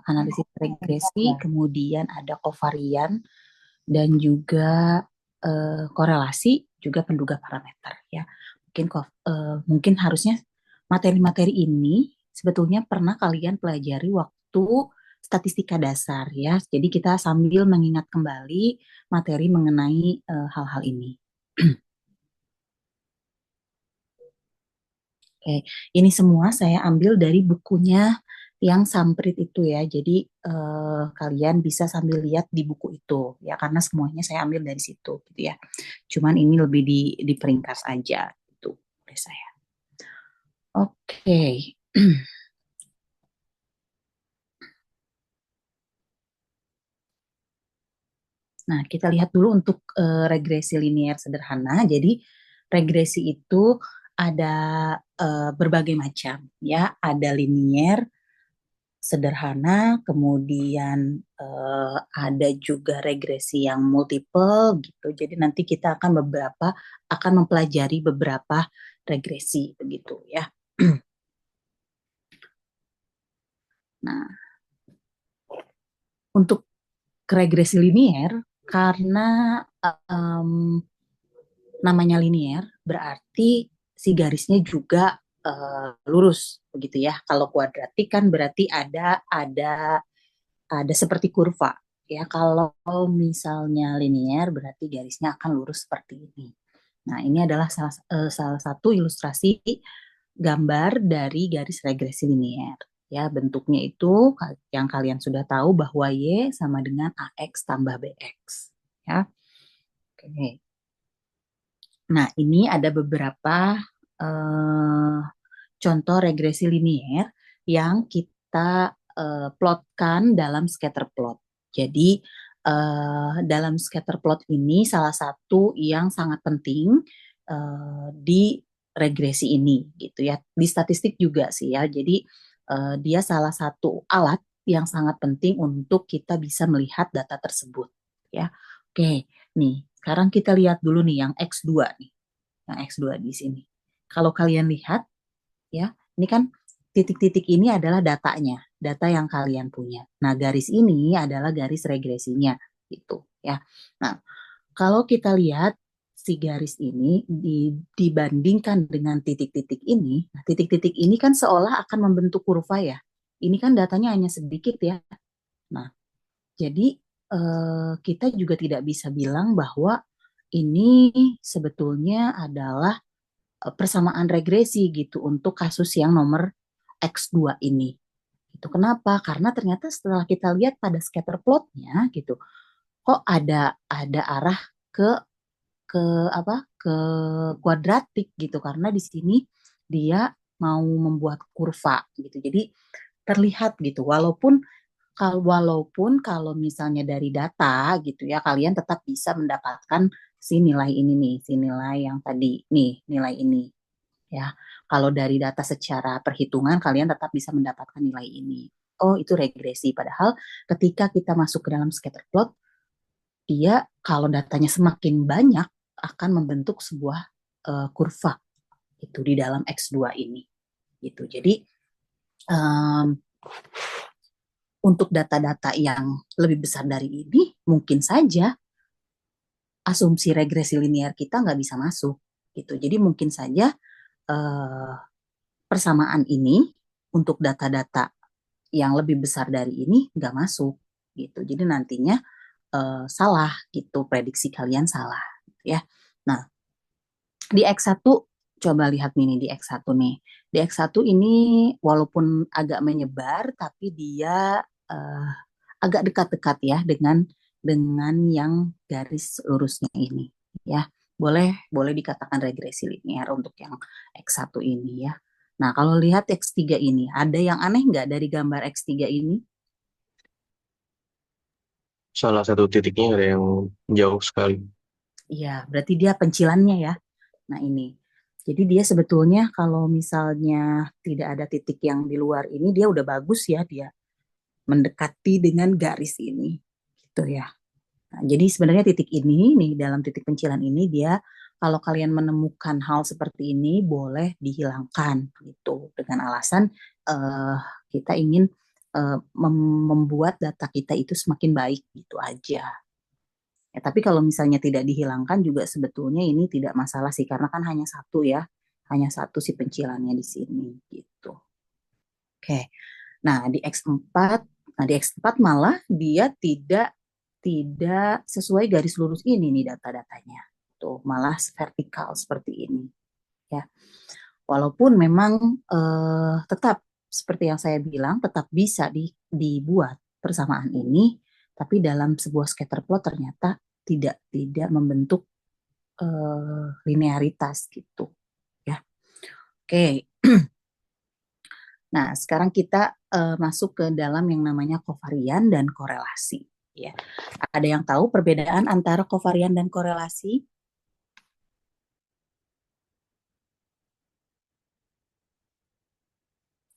analisis regresi, kemudian ada kovarian, dan juga korelasi, juga penduga parameter ya. Mungkin harusnya materi-materi ini sebetulnya pernah kalian pelajari waktu statistika dasar ya. Jadi kita sambil mengingat kembali materi mengenai hal-hal ini. Oke, ini semua saya ambil dari bukunya yang Samprit itu ya. Jadi kalian bisa sambil lihat di buku itu ya, karena semuanya saya ambil dari situ gitu ya. Cuman ini lebih diperingkas aja itu oleh saya. Oke. Nah, kita lihat dulu untuk regresi linear sederhana. Jadi regresi itu ada berbagai macam ya. Ada linear sederhana, kemudian ada juga regresi yang multiple gitu. Jadi nanti kita akan mempelajari beberapa regresi begitu ya. Nah, untuk regresi linear karena namanya linear berarti si garisnya juga lurus begitu ya. Kalau kuadratik kan berarti ada seperti kurva ya. Kalau misalnya linear berarti garisnya akan lurus seperti ini. Nah, ini adalah salah satu ilustrasi gambar dari garis regresi linear. Ya, bentuknya itu yang kalian sudah tahu bahwa Y sama dengan AX tambah BX. Ya, oke. Nah, ini ada beberapa eh, contoh regresi linear yang kita plotkan dalam scatter plot. Jadi dalam scatter plot ini salah satu yang sangat penting di regresi ini gitu ya. Di statistik juga sih ya. Jadi dia salah satu alat yang sangat penting untuk kita bisa melihat data tersebut ya. Oke, nih sekarang kita lihat dulu nih yang X2 nih. Yang X2 di sini. Kalau kalian lihat ya, ini kan titik-titik ini adalah datanya, data yang kalian punya. Nah, garis ini adalah garis regresinya gitu ya. Nah, kalau kita lihat si garis ini dibandingkan dengan titik-titik ini, nah titik-titik ini kan seolah akan membentuk kurva ya. Ini kan datanya hanya sedikit ya. Nah, jadi kita juga tidak bisa bilang bahwa ini sebetulnya adalah persamaan regresi gitu untuk kasus yang nomor X2 ini. Itu kenapa? Karena ternyata setelah kita lihat pada scatter plotnya gitu, kok ada arah ke ke ke kuadratik gitu, karena di sini dia mau membuat kurva gitu. Jadi terlihat gitu, walaupun kalau misalnya dari data gitu ya, kalian tetap bisa mendapatkan si nilai ini nih, si nilai yang tadi nih, nilai ini ya. Kalau dari data secara perhitungan kalian tetap bisa mendapatkan nilai ini. Oh, itu regresi. Padahal ketika kita masuk ke dalam scatter plot, dia kalau datanya semakin banyak akan membentuk sebuah kurva itu di dalam X2 ini. Gitu. Jadi um, untuk data-data yang lebih besar dari ini, mungkin saja asumsi regresi linear kita nggak bisa masuk. Gitu. Jadi mungkin saja uh, persamaan ini untuk data-data yang lebih besar dari ini nggak masuk gitu. Jadi nantinya salah gitu, prediksi kalian salah ya. Nah, di X1 coba lihat nih di X1 nih. Di X1 ini walaupun agak menyebar tapi dia uh, agak dekat-dekat ya dengan yang garis lurusnya ini ya. Boleh dikatakan regresi linear untuk yang X1 ini ya. Nah, kalau lihat X3 ini, ada yang aneh nggak dari gambar X3 ini? Salah satu titiknya ada yang jauh sekali. Iya, berarti dia pencilannya ya. Nah, ini. Jadi dia sebetulnya kalau misalnya tidak ada titik yang di luar ini, dia udah bagus ya, dia mendekati dengan garis ini. Gitu ya. Nah, jadi sebenarnya titik ini nih, dalam titik pencilan ini dia kalau kalian menemukan hal seperti ini boleh dihilangkan gitu dengan alasan eh, kita ingin membuat data kita itu semakin baik gitu aja. Ya, tapi kalau misalnya tidak dihilangkan juga sebetulnya ini tidak masalah sih karena kan hanya satu ya, hanya satu si pencilannya di sini gitu. Oke. Nah, di X4 malah dia tidak sesuai garis lurus ini nih data-datanya. Tuh, malah vertikal seperti ini ya. Walaupun memang tetap seperti yang saya bilang tetap bisa dibuat persamaan ini, tapi dalam sebuah scatter plot ternyata tidak membentuk linearitas gitu ya. Oke. Nah, sekarang kita masuk ke dalam yang namanya kovarian dan korelasi ya. Ada yang tahu perbedaan antara kovarian dan korelasi?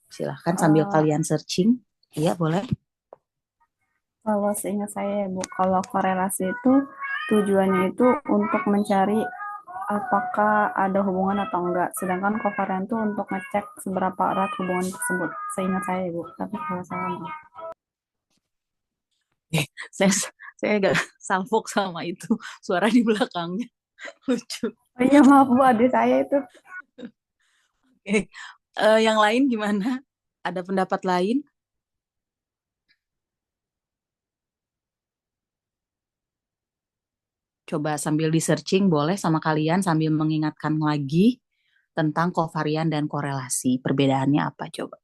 Silahkan sambil Eh, kalian searching. Iya, boleh. Kalau seingat saya ya Bu, kalau korelasi itu tujuannya itu untuk mencari apakah ada hubungan atau enggak. Sedangkan kovarian itu untuk ngecek seberapa erat hubungan tersebut. Seingat saya ya Bu, tapi kalau salah maaf. Saya saya agak salfok sama itu suara di belakangnya lucu. Oh iya maaf Bu, adik saya itu. Oke. Yang lain gimana? Ada pendapat lain? Coba sambil di searching boleh sama kalian sambil mengingatkan lagi tentang kovarian dan korelasi. Perbedaannya apa coba?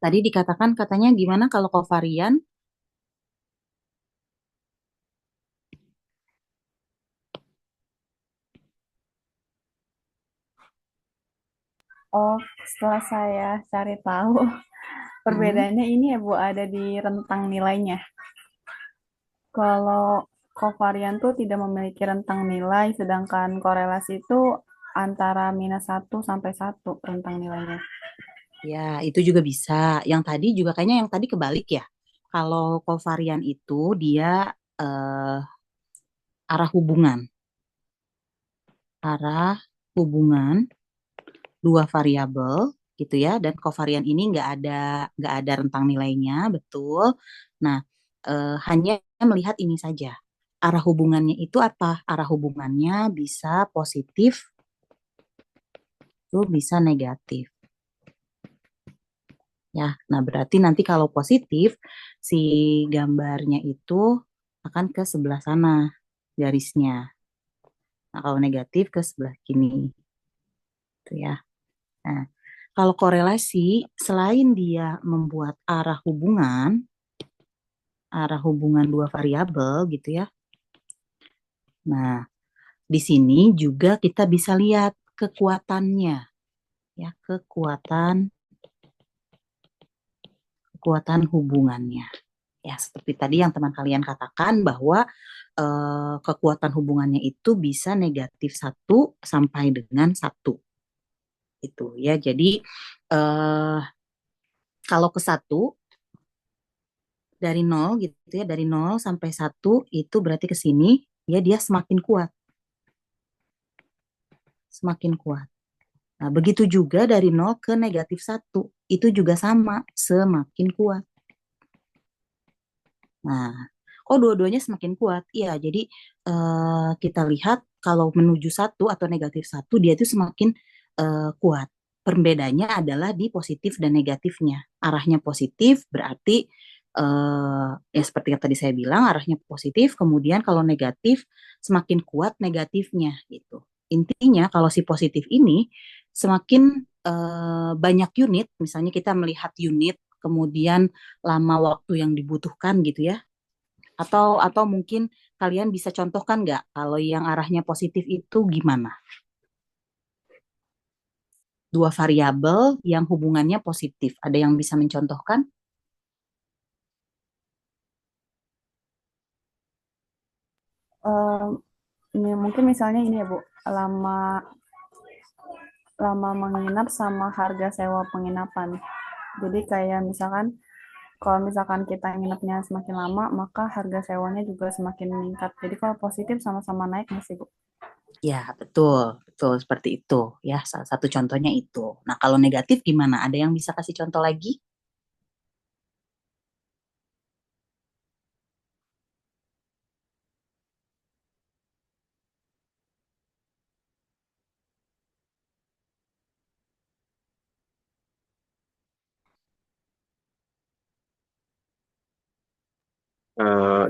Tadi dikatakan katanya gimana kalau kovarian? Oh, setelah saya cari tahu, Hmm, perbedaannya ini ya Bu, ada di rentang nilainya. Kalau kovarian tuh tidak memiliki rentang nilai, sedangkan korelasi itu antara -1 sampai 1 rentang nilainya. ya itu juga bisa. Yang tadi juga kayaknya yang tadi kebalik ya. Kalau kovarian itu dia eh, arah hubungan, arah hubungan dua variabel gitu ya. Dan kovarian ini nggak ada rentang nilainya, betul. Nah, hanya melihat ini saja. Arah hubungannya itu apa? Arah hubungannya bisa positif, tuh bisa negatif. Ya, nah berarti nanti kalau positif, si gambarnya itu akan ke sebelah sana garisnya. Nah, kalau negatif ke sebelah kini, gitu ya. Nah, kalau korelasi, selain dia membuat arah hubungan dua variabel gitu ya. Nah, di sini juga kita bisa lihat kekuatannya, ya, kekuatan hubungannya. Ya, seperti tadi yang teman kalian katakan bahwa kekuatan hubungannya itu bisa -1 sampai dengan 1. Itu ya. Jadi eh, kalau ke 1 dari 0 gitu ya, dari 0 sampai 1 itu berarti ke sini ya dia semakin kuat, semakin kuat. Nah, begitu juga dari 0 ke -1 itu juga sama, semakin kuat. Nah, kok dua-duanya semakin kuat? Iya, jadi kita lihat kalau menuju 1 atau -1 dia itu semakin kuat. Perbedaannya adalah di positif dan negatifnya. Arahnya positif berarti ya seperti yang tadi saya bilang arahnya positif, kemudian kalau negatif semakin kuat negatifnya gitu. Intinya kalau si positif ini semakin banyak unit, misalnya kita melihat unit kemudian lama waktu yang dibutuhkan gitu ya. Atau mungkin kalian bisa contohkan nggak kalau yang arahnya positif itu gimana? Dua variabel yang hubungannya positif. Ada yang bisa mencontohkan? Eh, ini mungkin misalnya ini ya Bu, lama lama menginap sama harga sewa penginapan. Jadi kayak misalkan kalau misalkan kita nginepnya semakin lama, maka harga sewanya juga semakin meningkat. Jadi kalau positif sama-sama naik nggak sih Bu? Ya, betul, betul seperti itu. Ya, salah satu contohnya itu. Nah, kalau negatif gimana? Ada yang bisa kasih contoh lagi?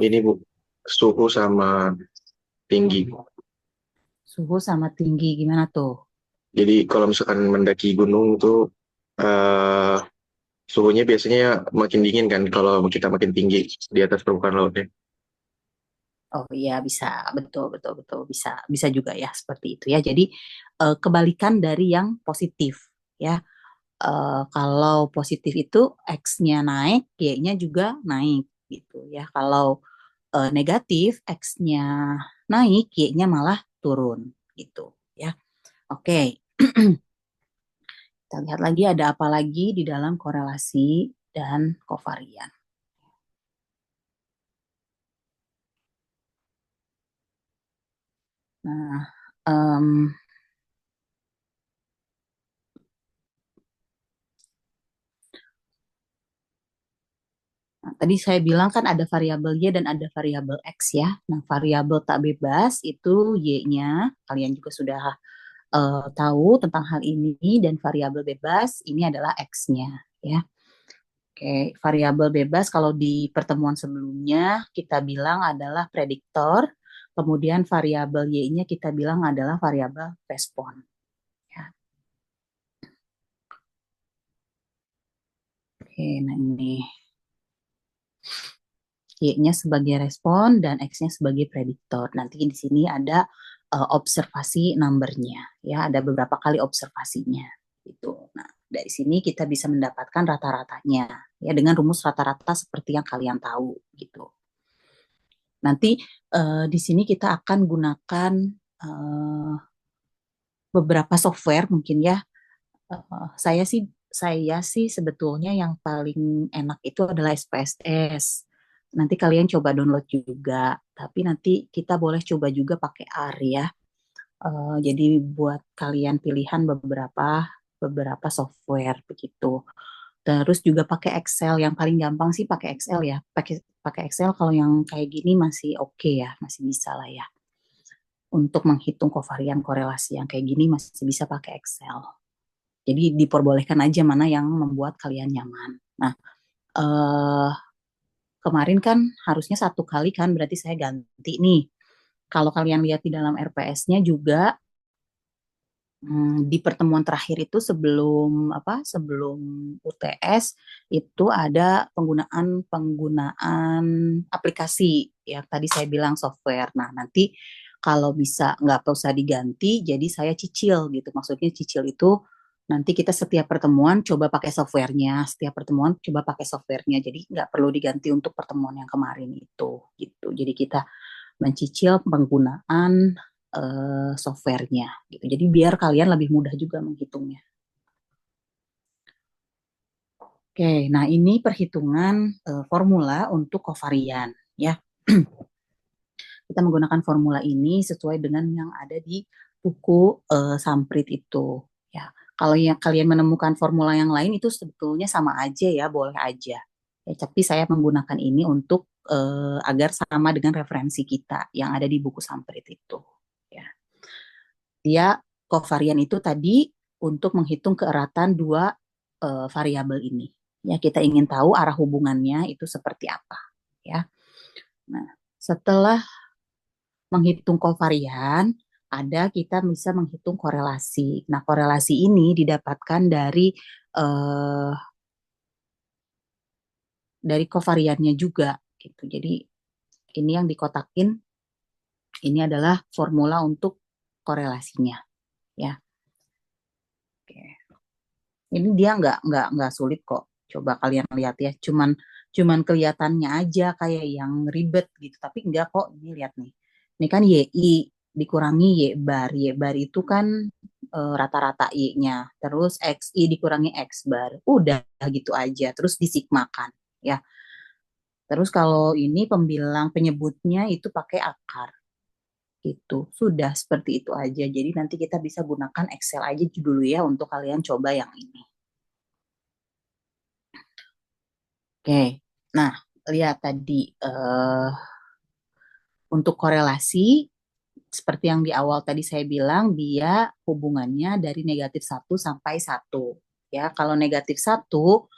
Ini Bu, suhu sama tinggi. Suhu sama tinggi gimana tuh? Jadi kalau misalkan mendaki gunung itu eh, suhunya biasanya makin dingin kan kalau kita makin tinggi di atas permukaan lautnya. Oh iya bisa, betul betul betul bisa bisa juga ya seperti itu ya. Jadi kebalikan dari yang positif ya. Kalau positif itu X-nya naik, Y-nya juga naik gitu ya. Kalau negatif X-nya naik, Y-nya malah turun gitu ya. Oke, kita lihat lagi ada apa lagi di dalam korelasi dan kovarian. Nah, em, nah, tadi saya bilang kan ada variabel Y dan ada variabel X ya. Nah, variabel tak bebas itu Y-nya, kalian juga sudah tahu tentang hal ini, dan variabel bebas ini adalah X-nya ya. Oke, variabel bebas kalau di pertemuan sebelumnya kita bilang adalah prediktor, kemudian variabel Y-nya kita bilang adalah variabel respon ya. Oke, nah ini Y-nya sebagai respon dan X-nya sebagai prediktor. Nanti di sini ada observasi numbernya, ya, ada beberapa kali observasinya, gitu. Nah, dari sini kita bisa mendapatkan rata-ratanya, ya, dengan rumus rata-rata seperti yang kalian tahu, gitu. Nanti di sini kita akan gunakan uh, beberapa software mungkin ya. Saya sih sebetulnya yang paling enak itu adalah SPSS. Nanti kalian coba download juga, tapi nanti kita boleh coba juga pakai R ya. Jadi buat kalian pilihan beberapa beberapa software begitu. Terus juga pakai Excel, yang paling gampang sih pakai Excel ya. Pakai pakai Excel kalau yang kayak gini masih oke ya, masih bisa lah ya. Untuk menghitung kovarian korelasi yang kayak gini masih bisa pakai Excel. Jadi diperbolehkan aja mana yang membuat kalian nyaman. Nah, eh, kemarin kan harusnya satu kali kan, berarti saya ganti nih. Kalau kalian lihat di dalam RPS-nya juga, di pertemuan terakhir itu sebelum apa? Sebelum UTS itu ada penggunaan penggunaan aplikasi ya. Tadi saya bilang software. Nah, nanti kalau bisa nggak usah diganti, jadi saya cicil gitu. Maksudnya cicil itu nanti kita setiap pertemuan coba pakai softwarenya, setiap pertemuan coba pakai softwarenya. Jadi nggak perlu diganti untuk pertemuan yang kemarin itu gitu. Jadi kita mencicil penggunaan softwarenya gitu. Jadi biar kalian lebih mudah juga menghitungnya. Oke, nah ini perhitungan formula untuk kovarian ya. Kita menggunakan formula ini sesuai dengan yang ada di buku Samprit itu ya. Kalau yang kalian menemukan formula yang lain itu sebetulnya sama aja ya, boleh aja. Ya, tapi saya menggunakan ini untuk agar sama dengan referensi kita yang ada di buku Samprit itu. Ya. Dia kovarian itu tadi untuk menghitung keeratan dua variabel ini. Ya, kita ingin tahu arah hubungannya itu seperti apa, ya. Nah, setelah menghitung kovarian, ada kita bisa menghitung korelasi. Nah, korelasi ini didapatkan eh, dari kovariannya juga gitu. Jadi ini yang dikotakin, ini adalah formula untuk korelasinya, ya. Oke. Ini dia nggak sulit kok. Coba kalian lihat ya, cuman cuman kelihatannya aja kayak yang ribet gitu, tapi enggak kok. Ini lihat nih, Ini kan YI dikurangi Y bar. Y bar itu kan rata-rata Y-nya. Terus XI dikurangi X bar. Udah gitu aja. Terus disigmakan. Ya. Terus kalau ini pembilang penyebutnya itu pakai akar. Itu sudah seperti itu aja. Jadi nanti kita bisa gunakan Excel aja dulu ya untuk kalian coba yang ini. Oke. Nah, lihat tadi untuk korelasi seperti yang di awal tadi saya bilang, dia hubungannya dari -1 sampai 1. Ya, kalau -1,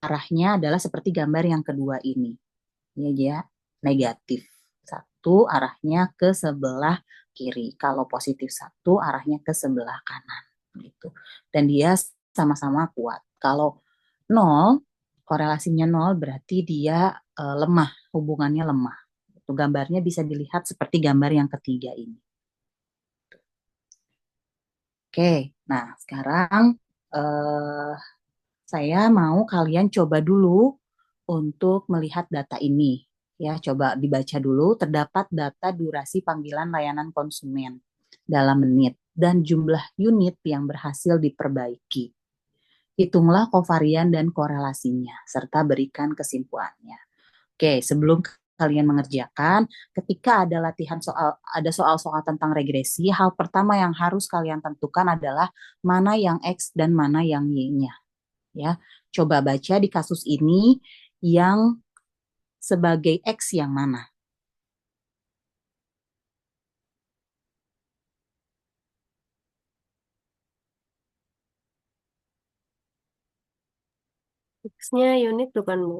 arahnya adalah seperti gambar yang kedua ini. Ya, -1 arahnya ke sebelah kiri. Kalau +1 arahnya ke sebelah kanan. Gitu. Dan dia sama-sama kuat. Kalau 0, korelasinya 0 berarti dia lemah, hubungannya lemah. Itu gambarnya bisa dilihat seperti gambar yang ketiga ini. Oke, nah sekarang eh, saya mau kalian coba dulu untuk melihat data ini. Ya, coba dibaca dulu. Terdapat data durasi panggilan layanan konsumen dalam menit dan jumlah unit yang berhasil diperbaiki. Hitunglah kovarian dan korelasinya, serta berikan kesimpulannya. Oke, sebelum kalian mengerjakan, ketika ada soal-soal tentang regresi, hal pertama yang harus kalian tentukan adalah mana yang X dan mana yang Y-nya. Ya, coba baca di kasus ini yang sebagai X yang mana? X-nya unit bukan Bu?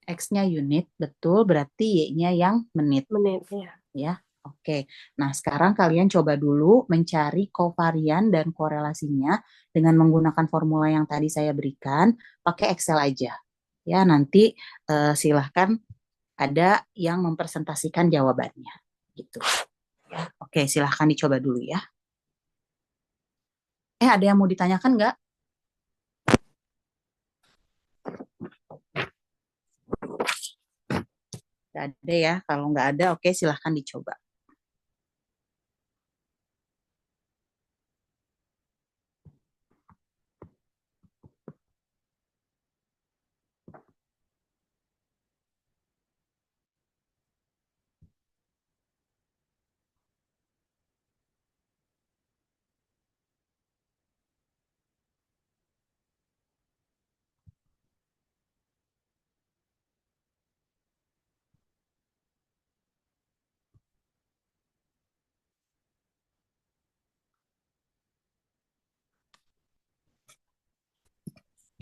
X-nya unit, betul, berarti Y-nya yang menit. Menit ya. Ya, oke. Nah, sekarang kalian coba dulu mencari kovarian dan korelasinya dengan menggunakan formula yang tadi saya berikan, pakai Excel aja. Ya, nanti silahkan ada yang mempresentasikan jawabannya. Gitu. Ya, oke, silahkan dicoba dulu ya. Ada yang mau ditanyakan nggak? Nggak ada ya. Kalau nggak ada, oke, silahkan dicoba.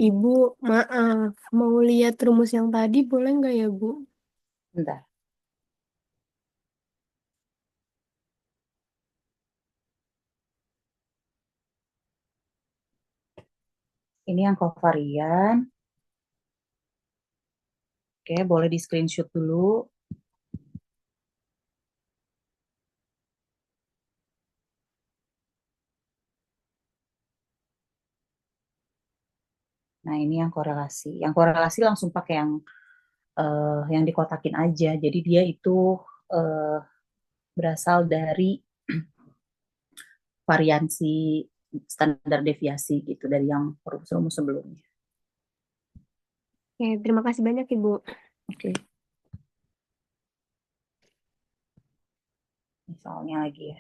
Ibu, maaf, mau lihat rumus yang tadi boleh nggak ya Bu? Bentar. Ini yang kovarian. Oke, boleh di screenshot dulu. Nah, ini yang korelasi. Yang korelasi langsung pakai yang dikotakin aja. Jadi dia itu uh, berasal dari variansi standar deviasi gitu dari yang rumus sebelumnya. Oke, terima kasih banyak Ibu. Oke, misalnya lagi ya.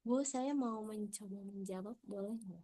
Bu, saya mau mencoba menjawab, boleh nggak?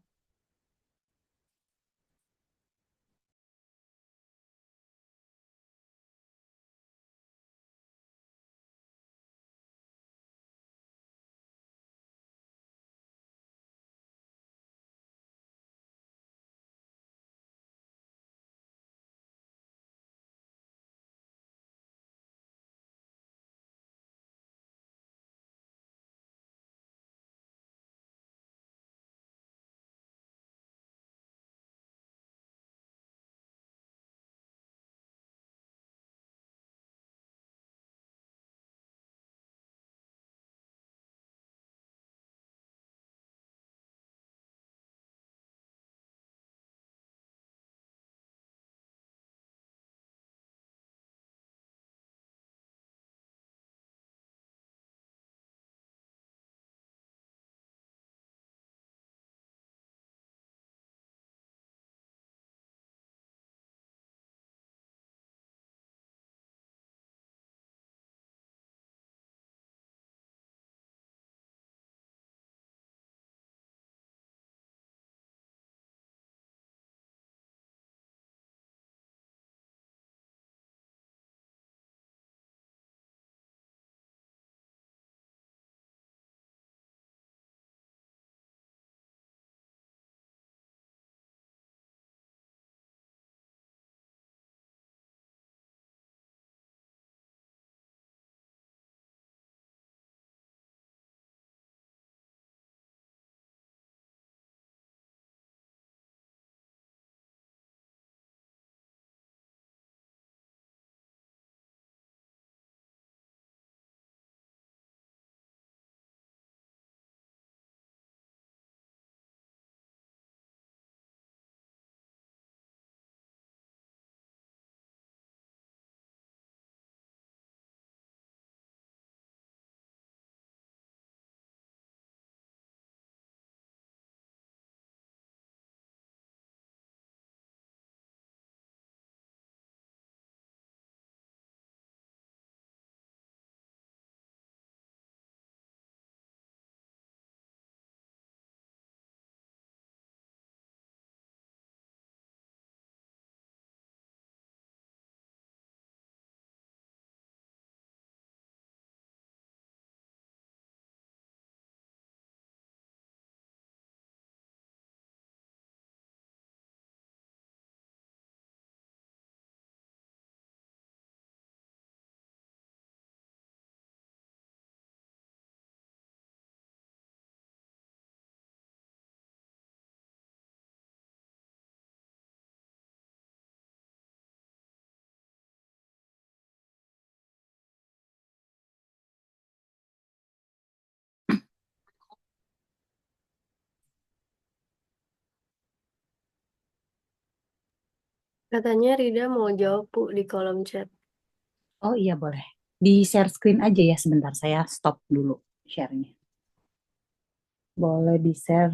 Katanya Rida mau jawab, Bu, di kolom chat. Oh iya boleh. Di share screen aja ya sebentar. Saya stop dulu share-nya. Boleh di share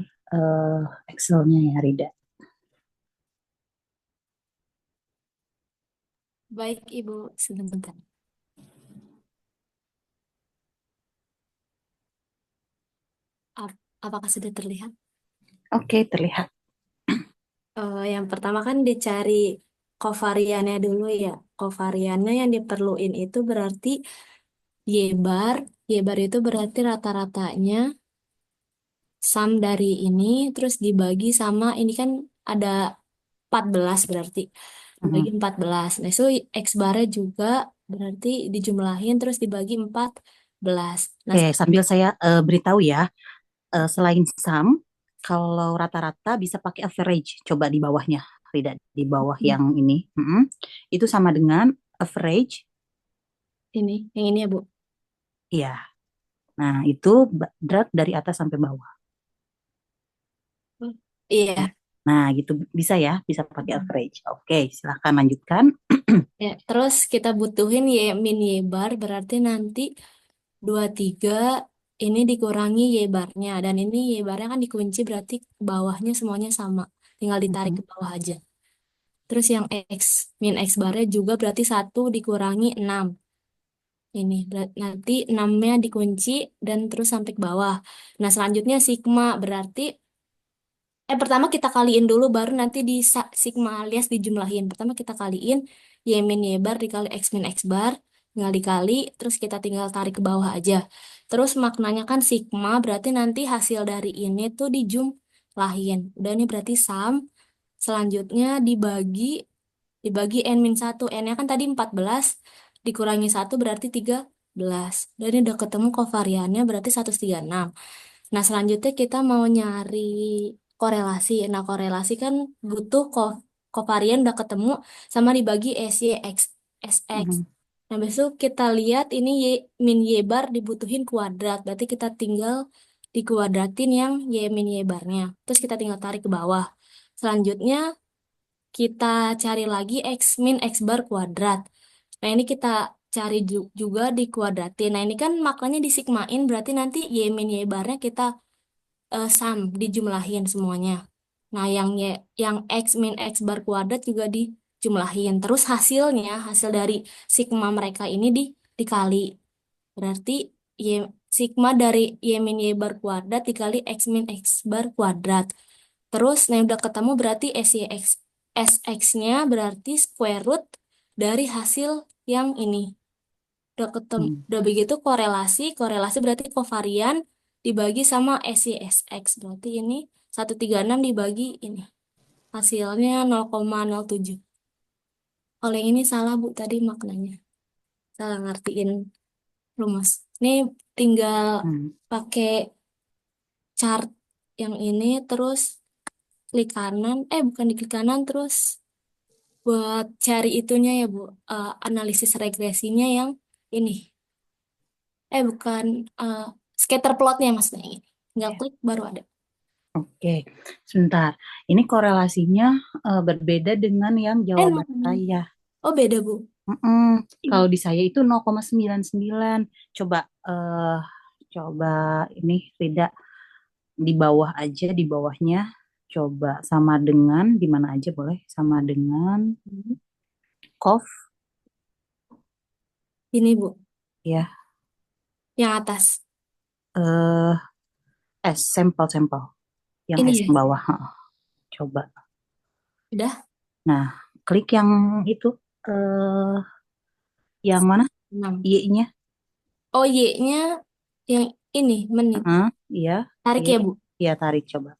Excel-nya ya Rida. Baik, Ibu, sebentar. Apakah sudah terlihat? Oke, terlihat. Yang pertama kan dicari kovariannya dulu ya. Kovariannya yang diperluin itu berarti Y bar. Y bar itu berarti rata-ratanya sum dari ini, terus dibagi sama ini kan ada 14 berarti. Dibagi Mhm. 14. Nah, itu X barnya juga berarti dijumlahin terus dibagi 14. Nah, Oke, sambil saya beritahu ya, selain sum, kalau rata-rata bisa pakai average. Coba di bawahnya, Rida, di bawah yang ini. Mhm. Itu sama dengan average. yang ini ya, Bu. Iya. Nah, itu drag dari atas sampai bawah. Oh, iya. Nah, gitu bisa ya, bisa pakai average. Oke, silahkan lanjutkan. Ya, terus kita butuhin Y min Y bar berarti nanti 23 ini dikurangi Y barnya. Dan ini Y barnya kan dikunci berarti bawahnya semuanya sama. Tinggal ditarik ke Mhm. bawah aja. Terus yang X min X barnya juga berarti 1 dikurangi 6. Ini nanti 6-nya dikunci dan terus sampai ke bawah. Nah, selanjutnya sigma berarti pertama kita kaliin dulu baru nanti di sigma alias dijumlahin. Pertama kita kaliin y min y bar dikali x min x bar tinggal dikali terus kita tinggal tarik ke bawah aja. Terus maknanya kan sigma berarti nanti hasil dari ini tuh dijumlahin. Udah ini berarti sum. Selanjutnya dibagi n min 1. N-nya kan tadi 14 dikurangi 1 berarti 13. Dan ini udah ketemu kovariannya berarti 136. Nah, selanjutnya kita mau nyari korelasi. Nah, korelasi kan butuh kovarian udah ketemu sama dibagi SY, X, SX. Mhm. Nah, besok kita lihat ini Y min Y bar dibutuhin kuadrat. Berarti kita tinggal dikuadratin yang Y min Y barnya. Terus kita tinggal tarik ke bawah. Selanjutnya kita cari lagi X min X bar kuadrat. Nah, ini kita cari juga dikuadratin. Nah, ini kan maknanya disigmain berarti nanti Y min Y barnya kita sum dijumlahin semuanya. Nah, yang X min X bar kuadrat juga dijumlahin. Terus hasil dari sigma mereka ini dikali. Berarti Y, sigma dari Y min Y bar kuadrat dikali X min X bar kuadrat. Terus, nah udah ketemu berarti SYX. SX-nya berarti square root dari hasil yang ini. Udah ketemu, Hmm. udah begitu korelasi berarti kovarian dibagi sama SYSX. Berarti ini 136 dibagi ini. Hasilnya 0,07. Oleh ini salah Bu tadi maknanya. Salah ngertiin rumus. Ini tinggal Hmm. pakai chart yang ini terus klik kanan, bukan di klik kanan terus buat cari itunya ya Bu, analisis regresinya yang ini. Bukan scatter plotnya maksudnya ini. Tinggal Ya. klik baru ada. Oke, sebentar. Ini korelasinya berbeda dengan yang jawaban 0,6. saya. Oh beda Bu. Mm-mm. Kalau di saya itu 0,99. Coba eh coba ini Frida di bawah aja, di bawahnya coba sama dengan di mana aja boleh sama dengan Hmm. COF Ini Bu, ya, yang atas. eh S sampel yang Ini S ya, ke bawah. Heeh. Coba. udah. Nah, klik yang itu eh yang mana? 6. Y-nya. Oh Y-nya yang ini menit. Heeh, iya, Tarik Y. ya Bu. Iya, tarik coba.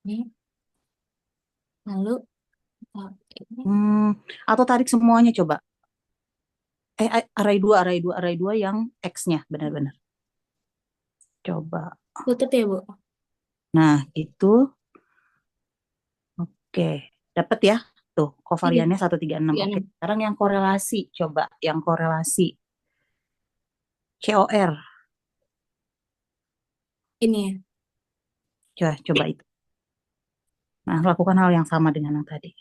Nih, lalu ini. Atau tarik semuanya coba. Array 2 yang X-nya benar-benar. Coba. Tutup ya Bu. Nah, itu oke. Dapat ya? Tuh, Iya, kovariannya 136. ya, Oke. 6. Sekarang yang korelasi, coba yang korelasi. COR. Ini ya. Coba itu. Nah, lakukan hal yang sama dengan yang tadi.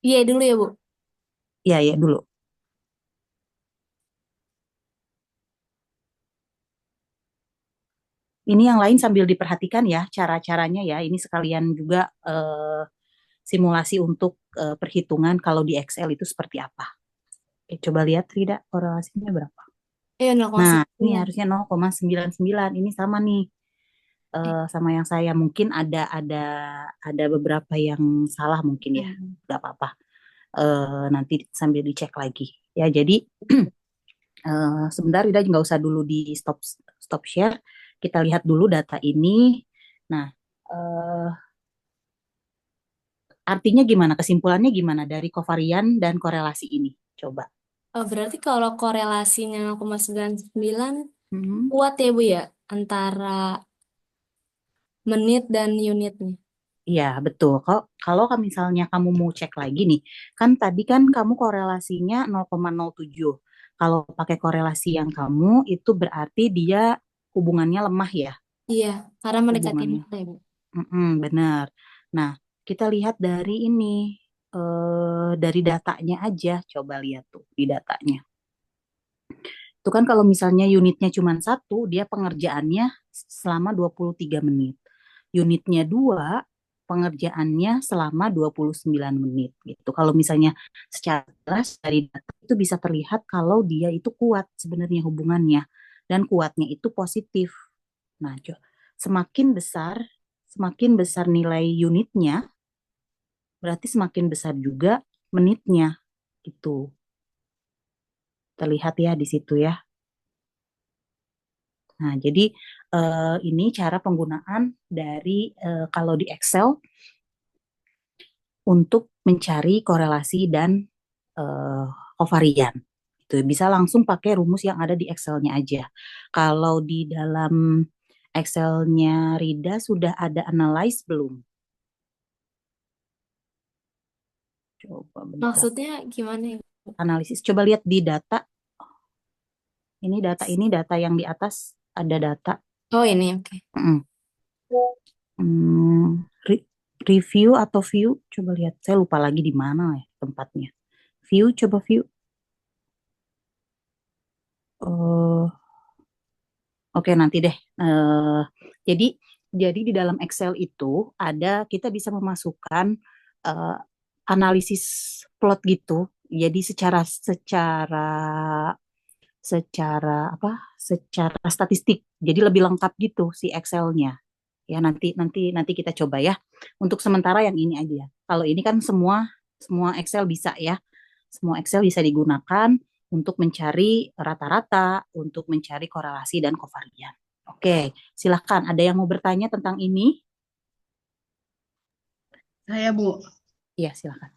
Iya dulu ya Bu. Iya, ya dulu. Ini yang lain sambil diperhatikan ya cara-caranya ya. Ini sekalian juga simulasi untuk perhitungan kalau di Excel itu seperti apa. Oke, coba lihat Rida korelasinya berapa. Nah, ini 0,9. harusnya 0,99. Ini sama nih sama yang saya. Mungkin ada beberapa yang salah mungkin ya. Gak apa-apa. Nanti sambil dicek lagi. Ya, jadi sebentar Rida nggak usah dulu di stop share. Kita lihat dulu data ini. Nah, eh, artinya gimana? Kesimpulannya gimana dari kovarian dan korelasi ini? Coba. Oh, berarti kalau korelasinya 0,99 Hmm. kuat ya Bu ya antara menit dan unitnya. Iya, betul. Kalau misalnya kamu mau cek lagi nih, kan tadi kan kamu korelasinya 0,07. Kalau pakai korelasi yang kamu, itu berarti dia hubungannya lemah ya, Iya, karena mendekati hubungannya. nol ya Bu. Benar. Nah, kita lihat dari ini, dari datanya aja. Coba lihat tuh di datanya. Itu kan kalau misalnya unitnya cuma satu, dia pengerjaannya selama 23 menit. Unitnya dua, pengerjaannya selama 29 menit gitu. Kalau misalnya secara jelas dari data itu bisa terlihat kalau dia itu kuat sebenarnya hubungannya dan kuatnya itu positif. Nah, semakin besar nilai unitnya, berarti semakin besar juga menitnya gitu. Terlihat ya di situ ya. Nah, jadi ini cara penggunaan dari kalau di Excel untuk mencari korelasi dan eh, kovarian. Itu bisa langsung pakai rumus yang ada di Excel-nya aja. Kalau di dalam Excel-nya Rida sudah ada analyze belum? Coba bentar. Maksudnya gimana ya? Analisis. Coba lihat di data. Ini data yang di atas ada data. Oh ini, oke. Mm. Review atau view, coba lihat. Saya lupa lagi di mana ya tempatnya. View, coba view. Oke, nanti deh. Jadi, di dalam Excel itu kita bisa memasukkan eh, analisis plot gitu. Jadi secara secara apa? Secara statistik. Jadi lebih lengkap gitu si Excel-nya. Ya nanti kita coba ya. Untuk sementara yang ini aja. Kalau ini kan semua semua Excel bisa ya. Semua Excel bisa digunakan untuk mencari rata-rata, untuk mencari korelasi dan kovarian. Oke, silahkan. Ada yang mau bertanya tentang ini? Saya, Bu. Iya, silahkan.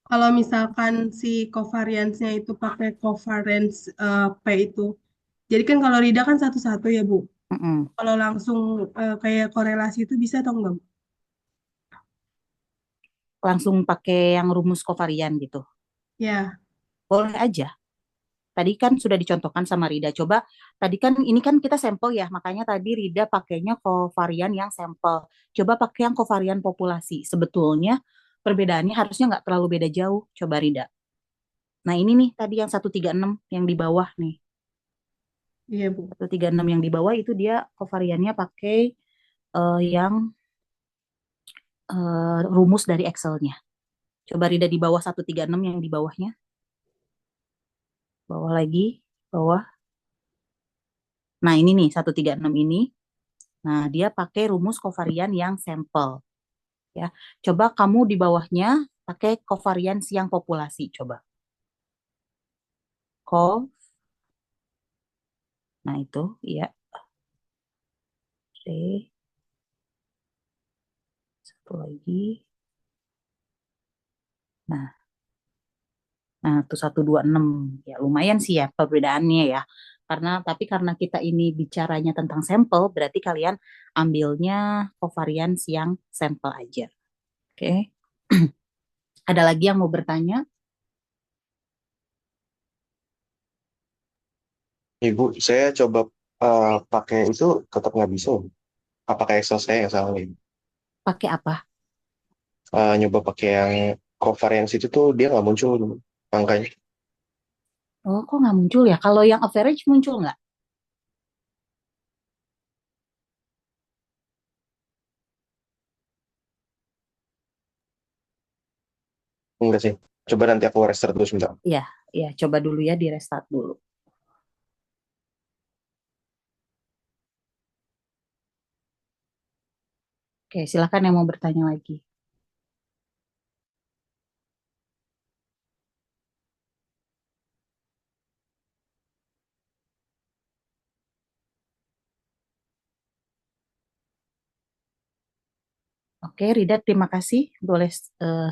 Kalau misalkan si covariance-nya itu pakai covariance P itu. Jadi kan kalau Rida kan satu-satu ya, Bu. Mm-mm. Kalau langsung kayak korelasi itu bisa atau enggak, Bu? Langsung pakai yang rumus kovarian gitu. Ya, Boleh aja. Tadi kan sudah dicontohkan sama Rida. Coba, tadi kan ini kan kita sampel ya, makanya tadi Rida pakainya kovarian yang sampel. Coba pakai yang kovarian populasi. Sebetulnya perbedaannya harusnya nggak terlalu beda jauh. Coba Rida. Nah ini nih tadi yang 136 yang di bawah nih. iya, Bu. 136 yang di bawah itu dia kovariannya pakai yang rumus dari Excel-nya. Coba Rida di bawah 136 yang di bawahnya. Bawah lagi, bawah. Nah ini nih 136 ini. Nah dia pakai rumus kovarian yang sampel. Ya, coba kamu di bawahnya pakai kovarian yang populasi. Coba. Kov. Nah itu, ya. Oke. Satu lagi. Nah, tuh 126. Ya, lumayan sih ya perbedaannya ya. Tapi karena kita ini bicaranya tentang sampel, berarti kalian ambilnya kovarian yang sampel aja. Oke. Ada lagi yang mau bertanya? Ibu, saya coba pakai itu tetap nggak bisa. Apakah Excel saya yang salah nih? Pakai apa? Nyoba pakai yang covariance itu tuh dia nggak muncul angkanya. Oh, kok nggak muncul ya? Kalau yang average muncul nggak? Enggak sih. Coba nanti aku restart dulu sebentar. Iya, iya. Coba dulu ya, di restart dulu. Oke, silakan yang mau bertanya lagi. Oke, Rida, terima kasih. Boleh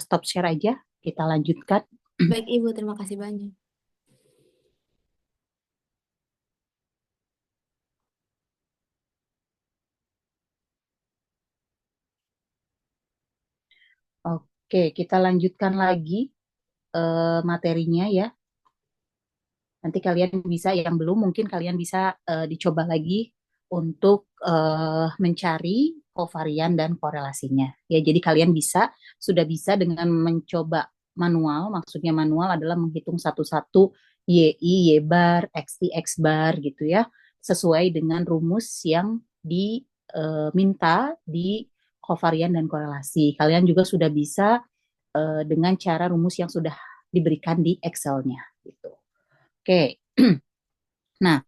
stop share aja. Kita lanjutkan. Baik, Ibu, terima kasih banyak. Oke, kita lanjutkan lagi materinya ya. Nanti kalian bisa, yang belum mungkin kalian bisa dicoba lagi untuk mencari kovarian dan korelasinya. Ya, jadi kalian sudah bisa dengan mencoba manual. Maksudnya manual adalah menghitung satu-satu YI, Y bar, XI, X bar gitu ya. Sesuai dengan rumus yang diminta di kovarian dan korelasi. Kalian juga sudah bisa dengan cara rumus yang sudah diberikan di Excel-nya gitu. Oke. Nah,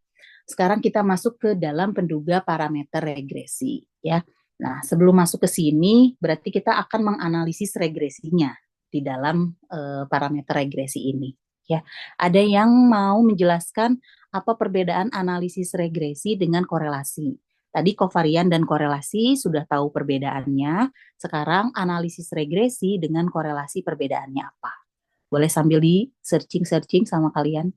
sekarang kita masuk ke dalam penduga parameter regresi ya. Nah, sebelum masuk ke sini berarti kita akan menganalisis regresinya di dalam parameter regresi ini ya. Ada yang mau menjelaskan apa perbedaan analisis regresi dengan korelasi? Tadi kovarian dan korelasi sudah tahu perbedaannya. Sekarang analisis regresi dengan korelasi perbedaannya apa? Boleh sambil di searching-searching sama kalian.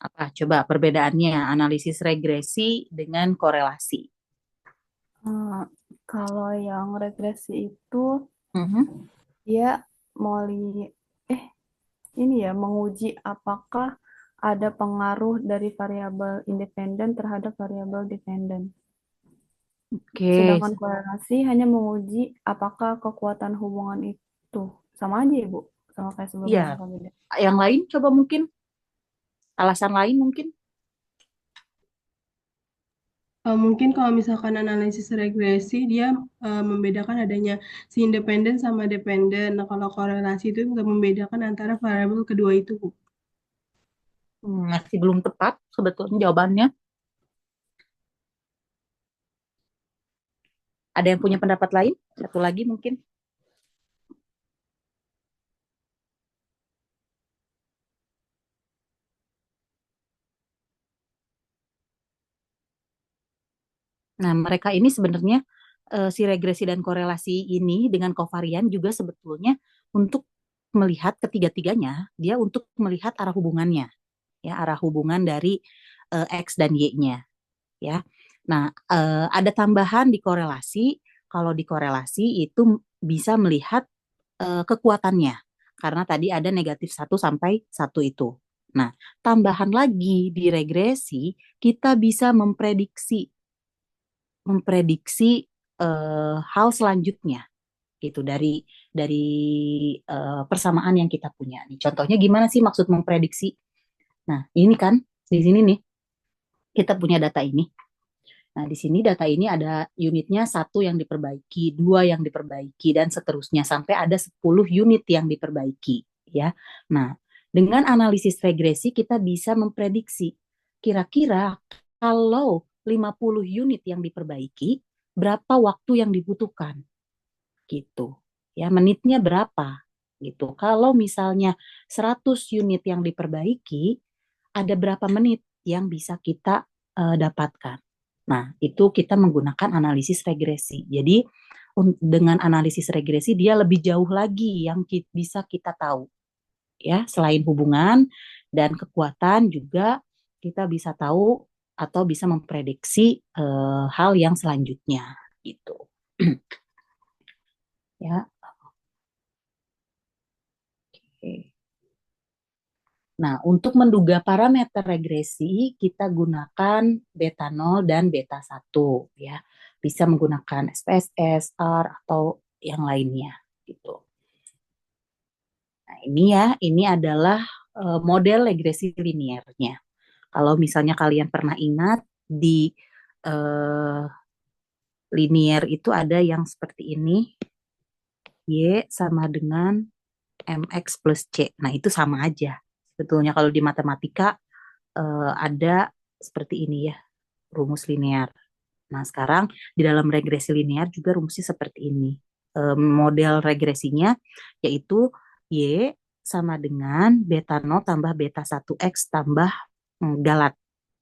Apa? Coba perbedaannya analisis regresi dengan korelasi. Kalau yang regresi itu Mhm. dia ini ya menguji apakah ada pengaruh dari variabel independen terhadap variabel dependen. Oke, Sedangkan korelasi hanya menguji apakah kekuatan hubungan itu sama aja ya Bu, sama kayak sebelumnya iya. apa beda? Yang lain coba mungkin alasan lain mungkin. Mungkin kalau misalkan analisis regresi dia membedakan adanya si independen sama dependen. Nah, kalau korelasi itu nggak membedakan antara variabel kedua itu, Bu. Masih belum tepat sebetulnya jawabannya. Ada yang punya pendapat lain? Satu lagi mungkin. Nah, mereka ini sebenarnya si regresi dan korelasi ini dengan kovarian juga sebetulnya untuk melihat ketiga-tiganya, dia untuk melihat arah hubungannya, ya arah hubungan dari X dan Y-nya, ya. Nah, ada tambahan di korelasi. Kalau di korelasi itu bisa melihat kekuatannya, karena tadi ada negatif 1 sampai 1 itu. Nah, tambahan lagi di regresi, kita bisa memprediksi hal selanjutnya gitu dari persamaan yang kita punya. Nih, contohnya gimana sih maksud memprediksi? Nah, ini kan di sini nih kita punya data ini. Nah, di sini data ini ada unitnya 1 yang diperbaiki, 2 yang diperbaiki, dan seterusnya sampai ada 10 unit yang diperbaiki. Ya, nah dengan analisis regresi kita bisa memprediksi kira-kira kalau 50 unit yang diperbaiki, berapa waktu yang dibutuhkan gitu. Ya, menitnya berapa gitu. Kalau misalnya 100 unit yang diperbaiki, ada berapa menit yang bisa kita dapatkan. Nah, itu kita menggunakan analisis regresi. Jadi, dengan analisis regresi dia lebih jauh lagi yang bisa kita tahu. Ya, selain hubungan dan kekuatan juga kita bisa tahu atau bisa memprediksi hal yang selanjutnya gitu. Ya, oke. Nah, untuk menduga parameter regresi, kita gunakan beta 0 dan beta 1 ya. Bisa menggunakan SPSS, R atau yang lainnya gitu. Nah, ini adalah model regresi linearnya. Kalau misalnya kalian pernah ingat di uh, linear itu ada yang seperti ini, Y sama dengan MX plus C. Nah, itu sama aja. Sebetulnya kalau di matematika ada seperti ini ya, rumus linear. Nah, sekarang di dalam regresi linear juga rumusnya seperti ini. Model regresinya yaitu Y sama dengan beta 0 tambah beta 1X tambah galat.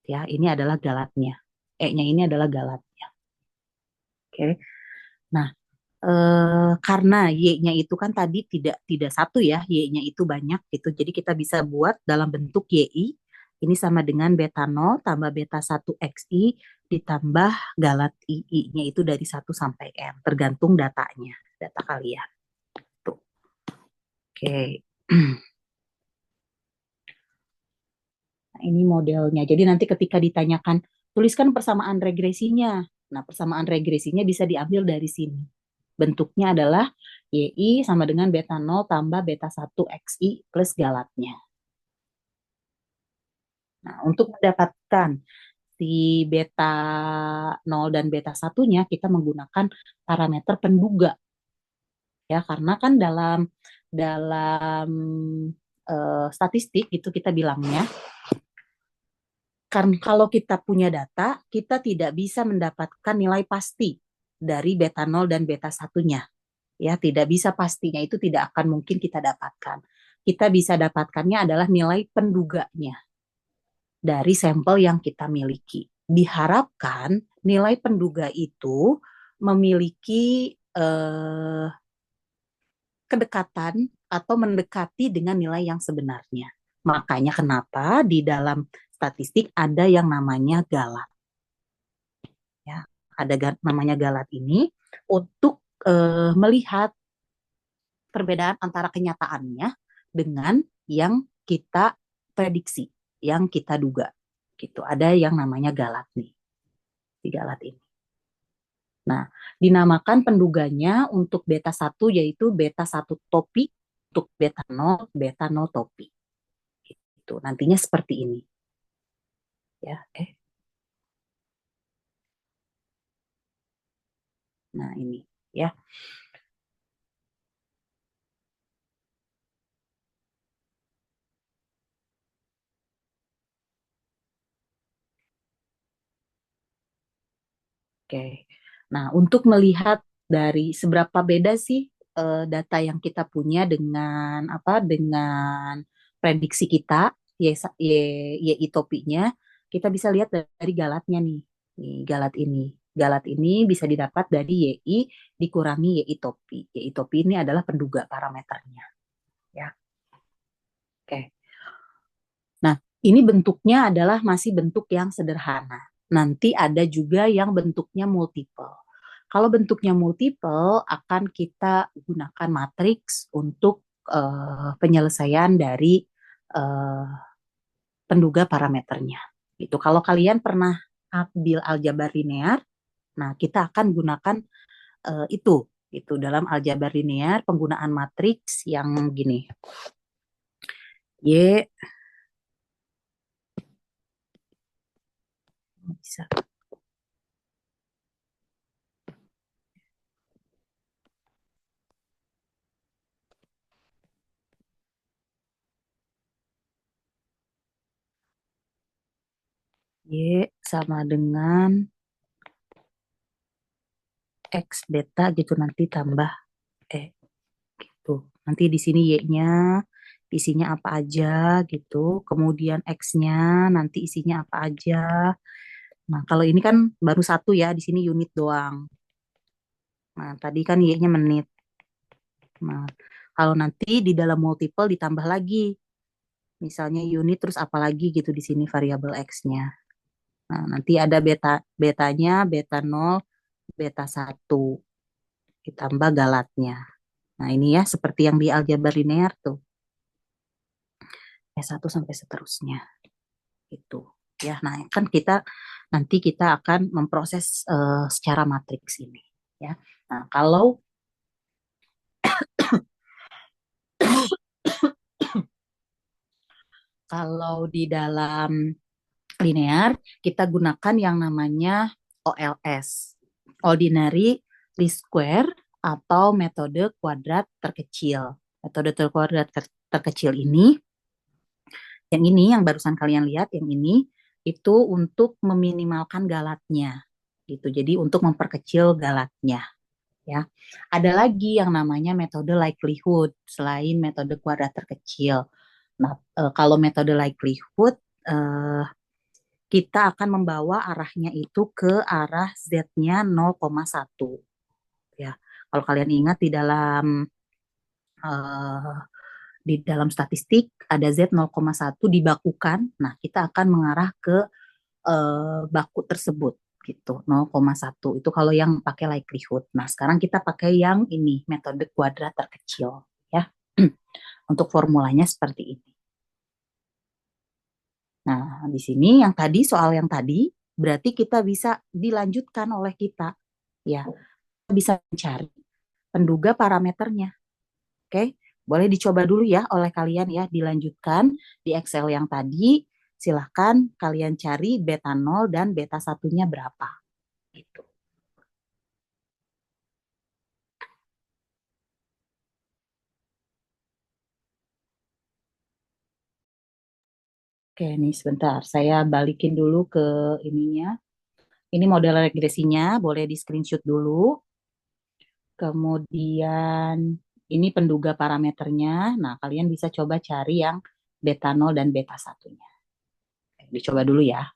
Ya, ini adalah galatnya. E-nya ini adalah galatnya. Oke. Nah, karena Y-nya itu kan tadi tidak satu ya, Y-nya itu banyak gitu. Jadi kita bisa buat dalam bentuk YI Ini sama dengan beta 0 tambah beta 1 XI ditambah galat II-nya itu dari 1 sampai N. Tergantung datanya, data kalian. Tuh. Oke. Nah, ini modelnya. Jadi nanti ketika ditanyakan, tuliskan persamaan regresinya. Nah, persamaan regresinya bisa diambil dari sini. Bentuknya adalah YI sama dengan beta 0 tambah beta 1 XI plus galatnya. Nah, untuk mendapatkan si beta 0 dan beta 1-nya, kita menggunakan parameter penduga. Ya, karena kan dalam statistik itu kita bilangnya, karena kalau kita punya data, kita tidak bisa mendapatkan nilai pasti dari beta 0 dan beta 1-nya. Ya, tidak bisa pastinya, itu tidak akan mungkin kita dapatkan. Kita bisa dapatkannya adalah nilai penduganya dari sampel yang kita miliki. Diharapkan nilai penduga itu memiliki kedekatan atau mendekati dengan nilai yang sebenarnya. Makanya kenapa di dalam statistik ada yang namanya galat. Ya, ada namanya galat ini untuk melihat perbedaan antara kenyataannya dengan yang kita prediksi, yang kita duga. Gitu. Ada yang namanya galat nih, di galat ini. Nah, dinamakan penduganya untuk beta 1 yaitu beta 1 topi, untuk beta 0 topi. Itu nantinya seperti ini. Ya, Nah, ini ya. Oke. Nah, untuk melihat dari seberapa beda sih data yang kita punya dengan prediksi kita YI topinya, kita bisa lihat dari galatnya nih. Nih, galat ini. Galat ini bisa didapat dari YI dikurangi YI topi. YI topi ini adalah penduga parameternya, ya. Oke. Nah, ini bentuknya adalah masih bentuk yang sederhana. Nanti ada juga yang bentuknya multiple. Kalau bentuknya multiple, akan kita gunakan matriks untuk penyelesaian dari uh, penduga parameternya. Itu kalau kalian pernah ambil aljabar linear, nah kita akan gunakan itu dalam aljabar linear penggunaan matriks yang gini. Y bisa. Y sama dengan X beta gitu nanti tambah gitu. Nanti di sini Y-nya isinya apa aja gitu. Kemudian X-nya nanti isinya apa aja. Nah, kalau ini kan baru satu ya, di sini unit doang. Nah, tadi kan Y-nya menit. Nah, kalau nanti di dalam multiple ditambah lagi. Misalnya unit terus apa lagi gitu di sini variabel X-nya. Nah, nanti ada betanya, beta 0, beta 1 ditambah galatnya. Nah, ini ya seperti yang di aljabar linear tuh. S1 sampai seterusnya. Itu. Ya, nah kan nanti kita akan memproses secara matriks ini, ya. Nah, kalau di dalam linear kita gunakan yang namanya OLS, ordinary least square atau metode kuadrat terkecil. Metode kuadrat terkecil ini, yang barusan kalian lihat, yang ini itu untuk meminimalkan galatnya, gitu. Jadi untuk memperkecil galatnya, ya. Ada lagi yang namanya metode likelihood selain metode kuadrat terkecil. Nah, kalau metode likelihood kita akan membawa arahnya itu ke arah Z-nya 0,1. Ya. Kalau kalian ingat di dalam di dalam statistik ada Z0,1 dibakukan, nah kita akan mengarah ke baku tersebut gitu 0,1 itu kalau yang pakai likelihood. Nah, sekarang kita pakai yang ini metode kuadrat terkecil ya. Untuk formulanya seperti ini. Nah, di sini yang tadi soal yang tadi berarti kita bisa dilanjutkan oleh kita ya. Bisa mencari penduga parameternya. Oke, boleh dicoba dulu ya oleh kalian ya, dilanjutkan di Excel yang tadi. Silahkan kalian cari beta 0 dan beta satunya berapa. Gitu. Oke, nih sebentar. Saya balikin dulu ke ininya. Ini model regresinya, boleh di screenshot dulu. Kemudian ini penduga parameternya. Nah, kalian bisa coba cari yang beta 0 dan beta satunya. Oke, dicoba dulu ya.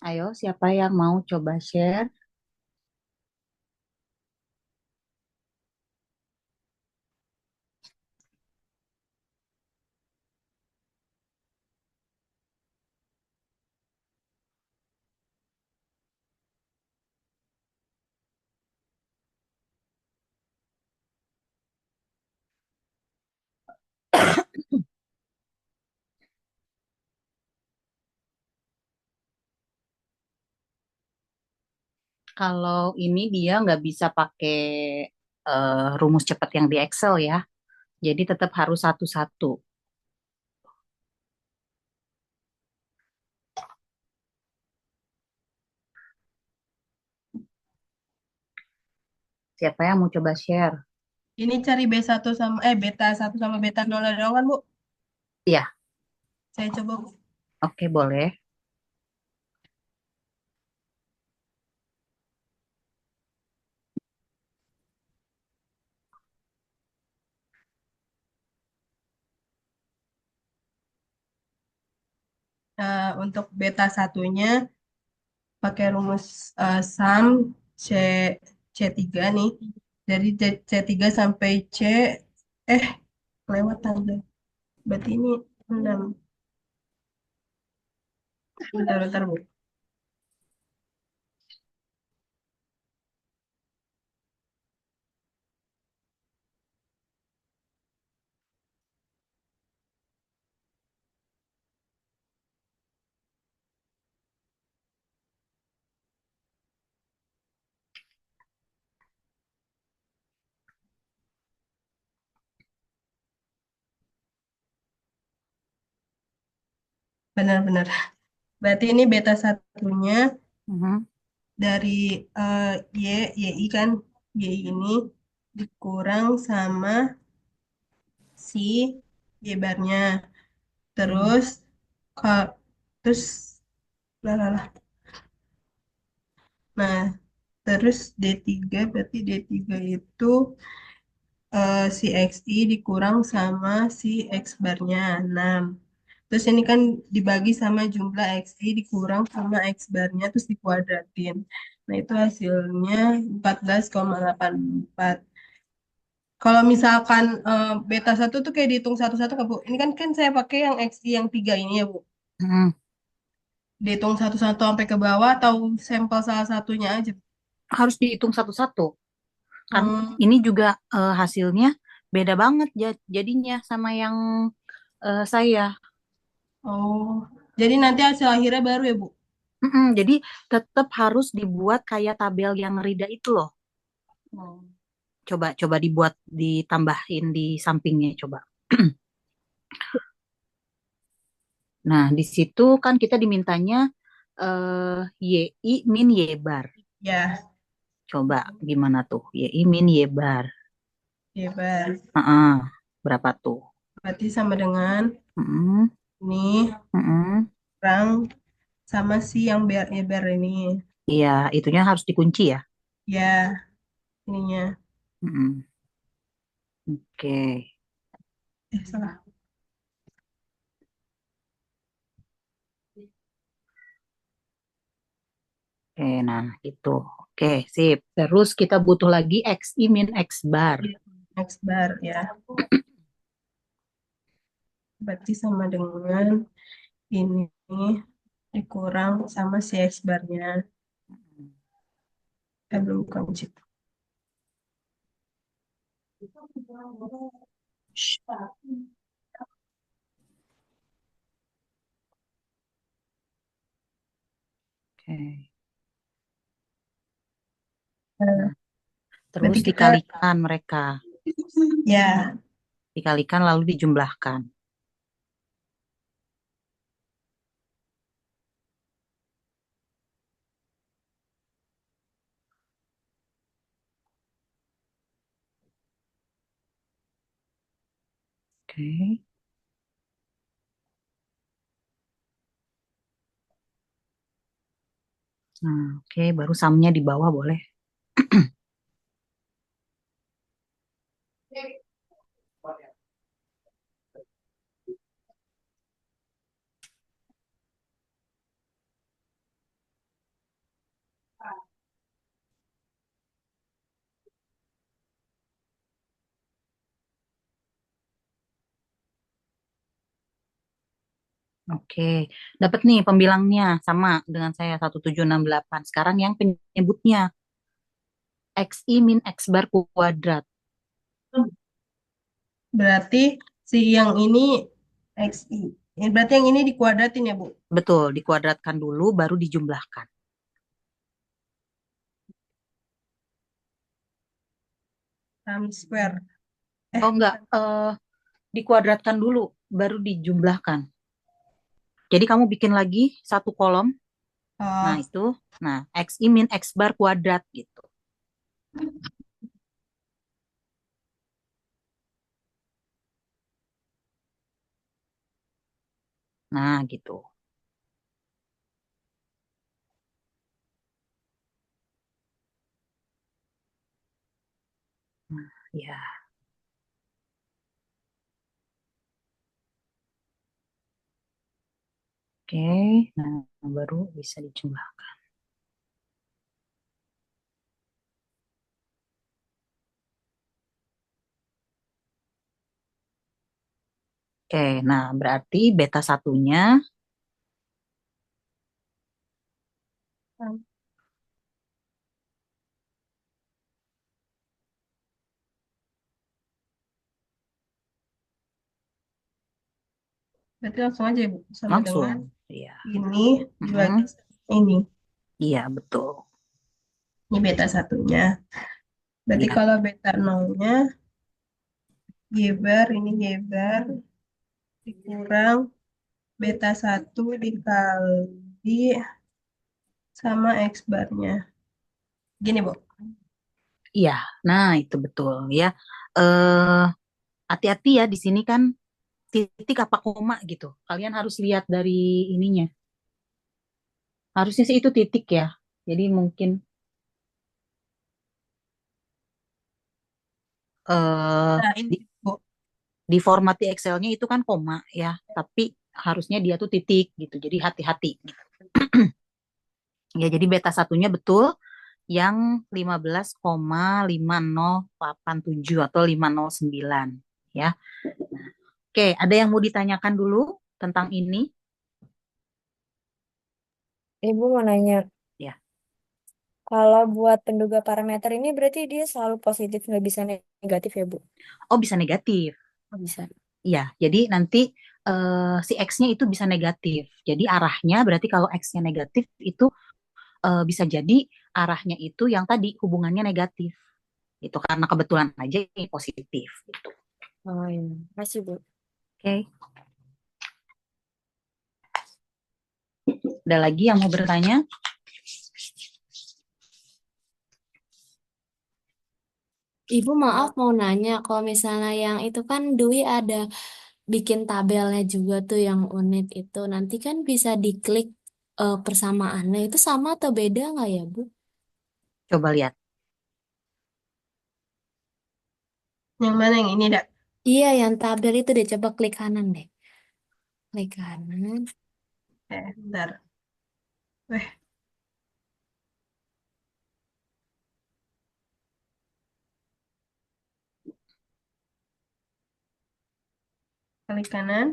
Ayo, siapa yang mau coba share? Kalau ini dia nggak bisa pakai rumus cepat yang di Excel ya. Jadi tetap harus satu-satu. Siapa yang mau coba share? Ini cari B1 sama beta 1 sama beta 0 doang kan, Bu? Iya, Saya coba, Bu. oke boleh. untuk beta satunya pakai rumus sum C C3 nih. Dari C3 sampai C eh lewat tangga. Berarti ini 6. Bentar, Bu. Benar-benar. Berarti ini beta satunya Mhm. dari YI kan. YI ini dikurang sama si Y barnya. Terus, ka- terus, lah, lah, lah. Nah, terus D3 berarti D3 itu si XI dikurang sama si X barnya 6. Terus ini kan dibagi sama jumlah XI dikurang sama X barnya terus dikuadratin. Nah, itu hasilnya 14,84. Kalau misalkan beta satu tuh kayak dihitung satu-satu Kak, Bu. Ini kan saya pakai yang XI yang 3 ini ya, Bu. Mhm. Dihitung satu-satu sampai ke bawah atau sampel salah satunya aja. Harus dihitung satu-satu. Kan Hmm, ini juga hasilnya beda banget jadinya sama yang saya. oh, jadi nanti hasil akhirnya baru ya, Bu? Jadi tetap harus dibuat kayak tabel yang Rida itu loh. Oh. Coba coba dibuat ditambahin di sampingnya coba. Nah, di situ kan kita dimintanya YI min Y bar. Ya, Coba gimana tuh? YI min Y bar. hebat. Heeh, berapa tuh? Berarti sama dengan Mm-mm, ini mm-mm. kurang sama si yang bar ini. Iya, itunya harus dikunci ya. Ya, ininya. Mm-mm. Oke, Salah. oke, nah itu. Oke, sip. Terus kita butuh lagi XI min X bar. X bar ya. Berarti sama dengan ini dikurang sama si X barnya. Belum kunci. Oke. Nah, Nah, terus berarti kita dikalikan mereka. ya, Dikalikan lalu dijumlahkan. Oke. Nah, oke, baru sumnya di bawah boleh. Oke, dapat nih pembilangnya sama dengan saya 1768. Sekarang yang penyebutnya XI min X bar kuadrat. berarti si yang ini XI. Berarti yang ini dikuadratin ya, Bu? Betul, dikuadratkan dulu baru dijumlahkan. Times square. Oh enggak, dikuadratkan dulu baru dijumlahkan. Jadi kamu bikin lagi satu kolom. Nah, Oh, itu. Nah, XI min X bar kuadrat gitu. Nah, gitu. Nah, ya, oke. Oke, nah baru bisa dicoba. Oke, nah berarti beta satunya, Berarti langsung aja Bu, sama dengan langsung. Iya. ini dibagi Mm-mm. sama ini. Iya, betul. Ini beta satunya. Berarti Iya. kalau beta nolnya, Y bar, ini Y bar, dikurang beta satu dikali sama X barnya. Gini, Bu. Iya, nah itu betul ya. Eh, hati-hati ya di sini kan titik apa koma gitu. Kalian harus lihat dari ininya. Harusnya sih itu titik ya. Jadi mungkin eh Nah, di, ini, Bu. di format di Excel-nya itu kan koma ya, tapi harusnya dia tuh titik gitu. Jadi hati-hati. Ya, jadi beta satunya betul yang 15,5087 atau 509 ya. Oke, ada yang mau ditanyakan dulu tentang ini? Ibu mau nanya, Ya. kalau buat penduga parameter ini berarti dia selalu positif, nggak bisa negatif ya, Bu? Oh, bisa negatif. Oh, bisa. Iya, jadi nanti si X-nya itu bisa negatif. Jadi arahnya berarti kalau X-nya negatif itu bisa jadi arahnya itu yang tadi hubungannya negatif. Itu karena kebetulan aja ini positif gitu. Oh iya, masih Bu. Oke. Ada lagi yang mau bertanya? Ibu maaf mau nanya, kalau misalnya yang itu kan Dwi ada bikin tabelnya juga tuh yang unit itu. Nanti kan bisa diklik persamaannya. Itu sama atau beda nggak ya, Bu? Coba lihat. Yang mana yang ini, Dak? Iya, yang tabel itu deh. Coba klik kanan deh. Klik kanan. Bentar. Weh, klik kanan.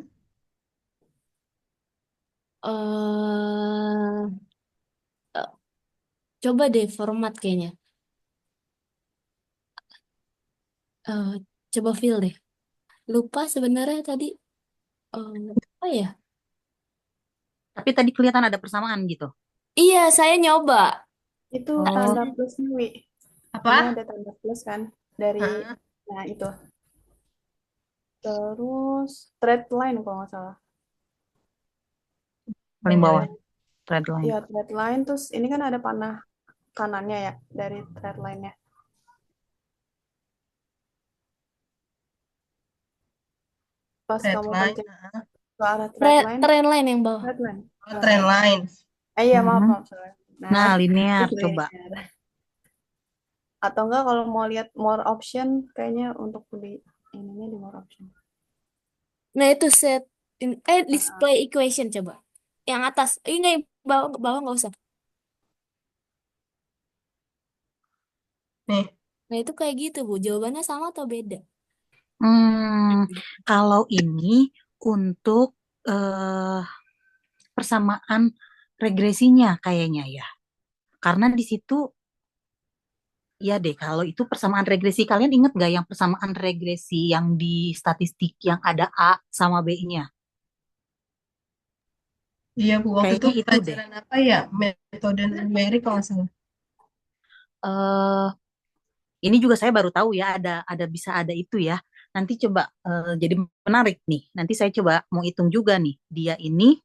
eh eh, Coba deh format kayaknya. Eh Coba fill deh. Lupa sebenarnya tadi. Apa ya? Tapi tadi kelihatan ada persamaan gitu. Iya, saya nyoba. Itu Oh, tanda plusnya, Wi. Ini Apa? ada tanda plus kan dari, Ah, nah itu. Terus thread line kalau nggak salah. paling bawah. bawah, Yang thread line. ya thread line, terus ini kan ada panah kanannya ya dari thread line-nya. Pas Red kamu line. pencet ke arah thread line, Tren lain yang bawah. thread line. Oh, trend line. Iya, maaf, Mhm. maaf, salah. Nah, Nah, linear itu coba. linear. Atau enggak kalau mau lihat more option, kayaknya untuk di ininya di more option. Nah, itu display equation coba. Yang atas. Ini yang bawah nggak usah. Nih, Nah, itu kayak gitu, Bu. Jawabannya sama atau beda? Kalau ini untuk eh, persamaan regresinya kayaknya ya. Karena di situ ya deh, kalau itu persamaan regresi, kalian inget gak yang persamaan regresi yang di statistik yang ada A sama B-nya? iya Bu, waktu itu Kayaknya itu deh. pelajaran apa ya? Metode numerik kalau nggak salah. eh ini juga saya baru tahu ya ada bisa ada itu ya. Nanti coba jadi menarik nih. Nanti saya coba mau hitung juga nih. Dia ini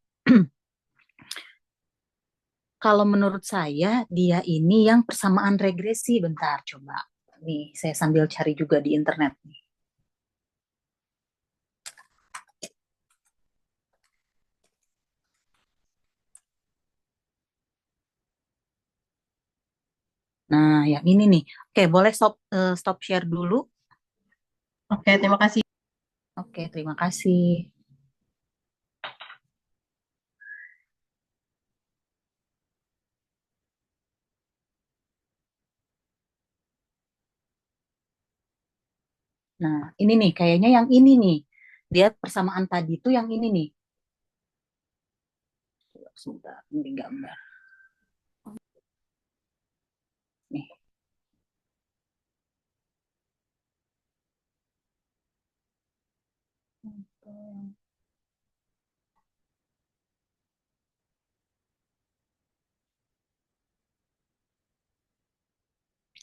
kalau menurut saya dia ini yang persamaan regresi. Bentar coba. Nih saya sambil cari juga di internet nih. Nah, yang ini nih. Oke, boleh stop share dulu. Oke, terima kasih. Oke, terima kasih. Nah, ini nih, kayaknya yang ini nih. Lihat persamaan tadi itu yang ini nih. Sebentar, ini gambar. Nih.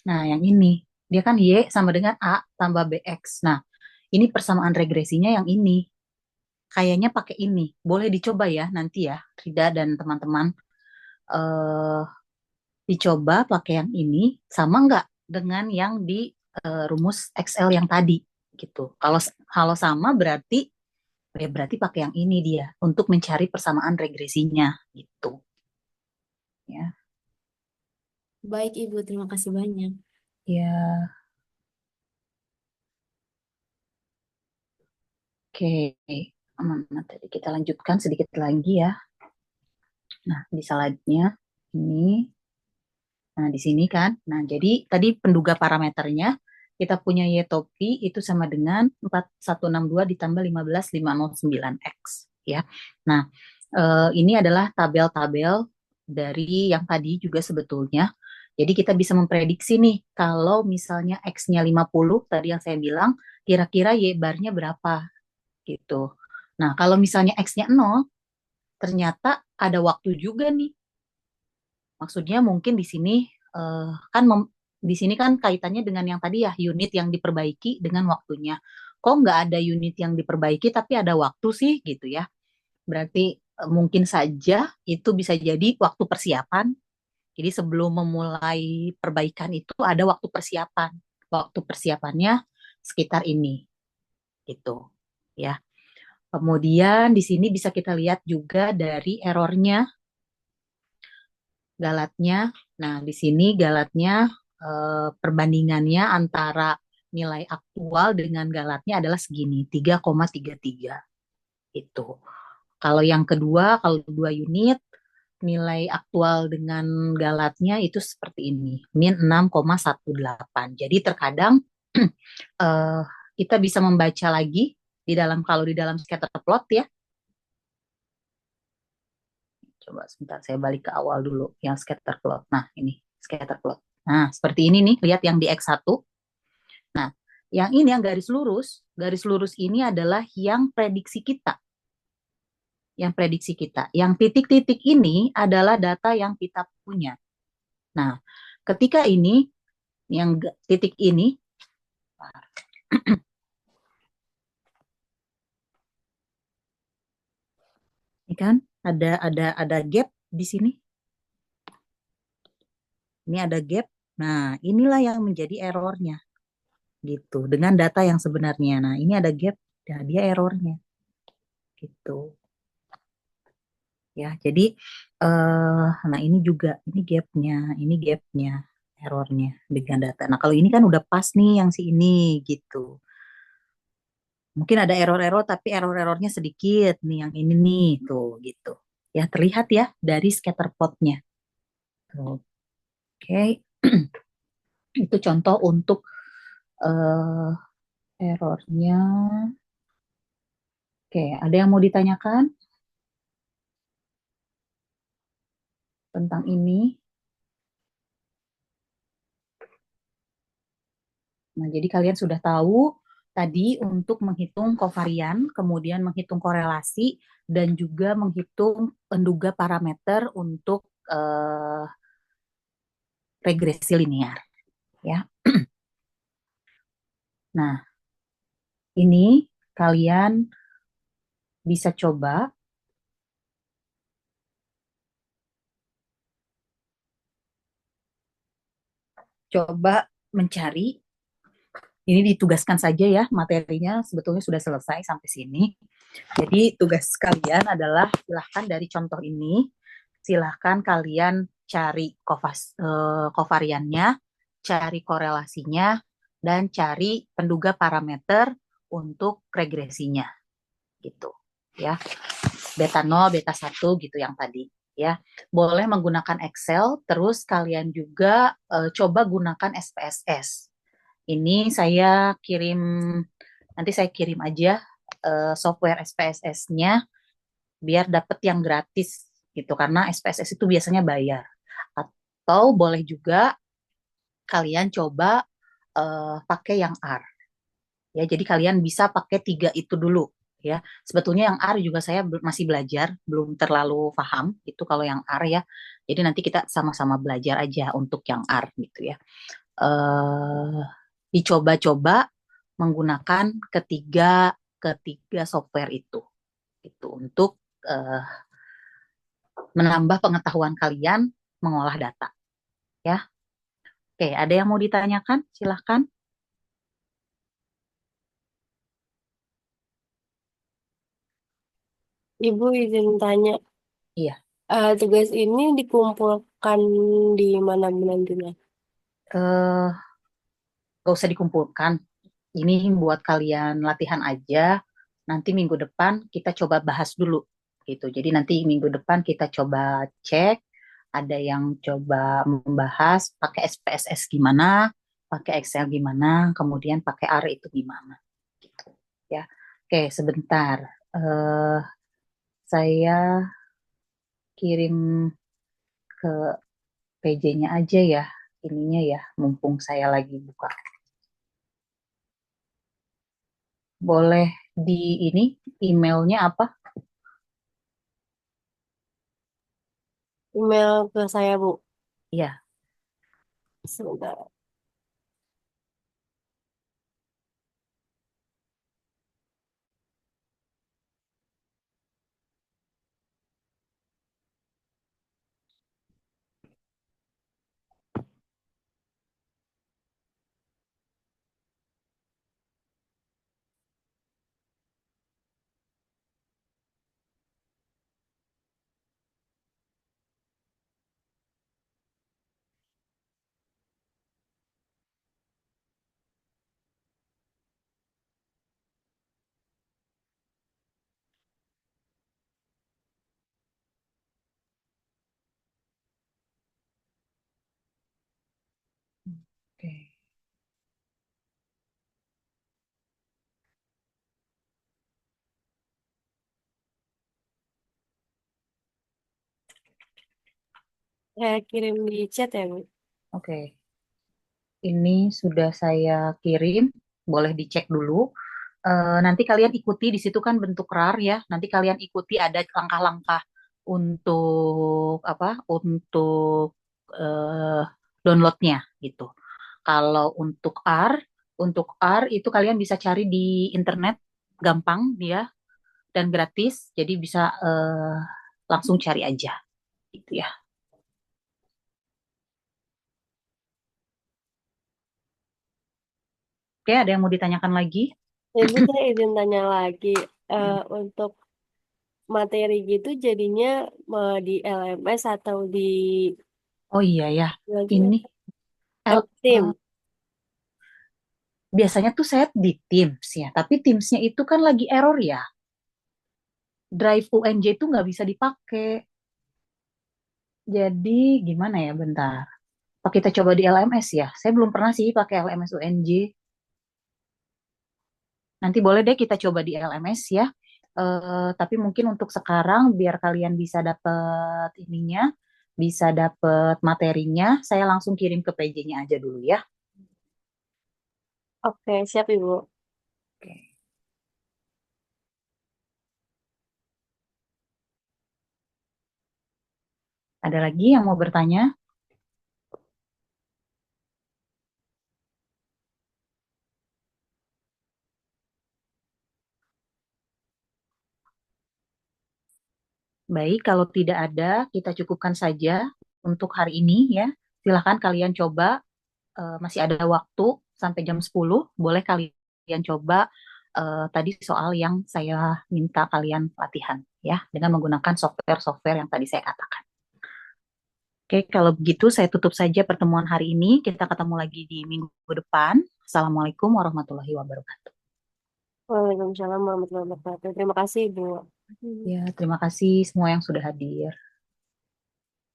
Nah, yang ini. Dia kan Y sama dengan A tambah BX. Nah, ini persamaan regresinya yang ini. Kayaknya pakai ini. Boleh dicoba ya nanti ya, Rida dan teman-teman. eh Dicoba pakai yang ini. Sama nggak dengan yang di rumus Excel yang tadi gitu. Kalau kalau sama berarti berarti pakai yang ini dia untuk mencari persamaan regresinya gitu ya. Baik, Ibu. Terima kasih banyak. Ya, oke. Aman, tadi kita lanjutkan sedikit lagi ya. Nah, di slide-nya ini. Nah, di sini kan. Nah, jadi tadi penduga parameternya kita punya Y topi itu sama dengan 4162 ditambah 15509X ya. Nah, ini adalah tabel-tabel dari yang tadi juga sebetulnya. Jadi kita bisa memprediksi nih kalau misalnya X-nya 50 tadi yang saya bilang, kira-kira Y barnya berapa gitu. Nah, kalau misalnya X-nya 0, ternyata ada waktu juga nih. Maksudnya mungkin di sini kan di sini kan kaitannya dengan yang tadi ya, unit yang diperbaiki dengan waktunya. Kok nggak ada unit yang diperbaiki tapi ada waktu sih gitu ya. Berarti mungkin saja itu bisa jadi waktu persiapan. Jadi sebelum memulai perbaikan itu ada waktu persiapan. Waktu persiapannya sekitar ini gitu ya. Kemudian di sini bisa kita lihat juga dari errornya, galatnya. Nah, di sini galatnya perbandingannya antara nilai aktual dengan galatnya adalah segini, 3,33 itu. Kalau yang kedua, kalau 2 unit, nilai aktual dengan galatnya itu seperti ini, min 6,18. Jadi terkadang eh, kita bisa membaca lagi di dalam kalau di dalam scatter plot ya. Coba sebentar saya balik ke awal dulu yang scatter plot. Nah, ini scatter plot. Nah, seperti ini nih, lihat yang di X1. Nah, yang ini yang garis lurus ini adalah yang prediksi kita. Yang prediksi kita. Yang titik-titik ini adalah data yang kita punya. Nah, ketika ini, yang titik ini, ini kan ada gap di sini. Ini ada gap. Nah, inilah yang menjadi errornya gitu. Dengan data yang sebenarnya. Nah, ini ada gap, nah dia errornya gitu. Ya, jadi nah ini gapnya, errornya dengan data. Nah, kalau ini kan udah pas nih yang si ini gitu. Mungkin ada error-error tapi error-errornya sedikit nih yang ini nih tuh gitu. Ya, terlihat ya dari scatter plotnya. Oke. Itu contoh untuk eh, errornya. Oke, ada yang mau ditanyakan tentang ini? Nah, jadi kalian sudah tahu tadi untuk menghitung kovarian, kemudian menghitung korelasi, dan juga menghitung penduga parameter untuk regresi linear. Ya. Nah, ini kalian bisa coba mencari. Ini ditugaskan saja ya, materinya sebetulnya sudah selesai sampai sini. Jadi tugas kalian adalah silahkan dari contoh ini, silahkan kalian cari kovariannya, cari korelasinya, dan cari penduga parameter untuk regresinya. Gitu ya. Beta 0, beta 1 gitu yang tadi ya. Boleh menggunakan Excel, terus kalian juga coba gunakan SPSS Ini saya kirim, nanti saya kirim aja software SPSS-nya biar dapet yang gratis gitu, karena SPSS itu biasanya bayar. Atau boleh juga kalian coba pakai yang R. Ya, jadi kalian bisa pakai tiga itu dulu ya. Sebetulnya yang R juga saya masih belajar, belum terlalu paham itu kalau yang R ya. Jadi nanti kita sama-sama belajar aja untuk yang R gitu ya. eh Dicoba-coba menggunakan ketiga ketiga software itu untuk eh, menambah pengetahuan kalian mengolah data ya. Oke, ada yang mau ditanyakan? Silahkan. Ibu izin tanya, Iya. tugas ini dikumpulkan di mana Bu nantinya? eh Gak usah dikumpulkan. Ini buat kalian latihan aja. Nanti minggu depan kita coba bahas dulu gitu. Jadi nanti minggu depan kita coba cek. Ada yang coba membahas pakai SPSS gimana, pakai Excel gimana, kemudian pakai R itu gimana. Gitu ya. Oke, sebentar. eh saya kirim ke PJ-nya aja ya, ininya ya, mumpung saya lagi buka. Boleh di ini emailnya apa? Email ke saya Bu. Iya, Sebentar. oke. Saya kirim di chat ya Bu. Oke. Ini sudah saya kirim, boleh dicek dulu. Nanti kalian ikuti di situ kan bentuk RAR ya. Nanti kalian ikuti ada langkah-langkah untuk apa? Eh, downloadnya gitu. Kalau untuk R itu kalian bisa cari di internet, gampang dia dan gratis. Jadi bisa langsung cari aja gitu ya. Oke, ada yang mau ditanyakan lagi? Ibu saya izin tanya lagi, untuk materi gitu jadinya di LMS atau di Oh iya ya, lagi ini oh, tim. biasanya tuh saya di Teams ya, tapi Teamsnya itu kan lagi error ya. Drive UNJ itu nggak bisa dipakai. Jadi gimana ya, bentar. Apa kita coba di LMS ya? Saya belum pernah sih pakai LMS UNJ. Nanti boleh deh kita coba di LMS ya. Tapi mungkin untuk sekarang biar kalian bisa dapet ininya, bisa dapet materinya, saya langsung kirim ke PJ-nya aja dulu ya. Oke, siap Ibu. Oke. Ada lagi yang mau bertanya? Baik, kalau tidak ada, kita cukupkan saja untuk hari ini ya. Silahkan kalian coba, masih ada waktu sampai jam 10. Boleh kalian coba tadi soal yang saya minta kalian latihan ya, dengan menggunakan software-software yang tadi saya katakan. Oke, kalau begitu saya tutup saja pertemuan hari ini. Kita ketemu lagi di minggu depan. Assalamualaikum warahmatullahi wabarakatuh. Waalaikumsalam warahmatullahi wabarakatuh. Terima kasih Ibu. Ya, terima kasih semua yang sudah hadir.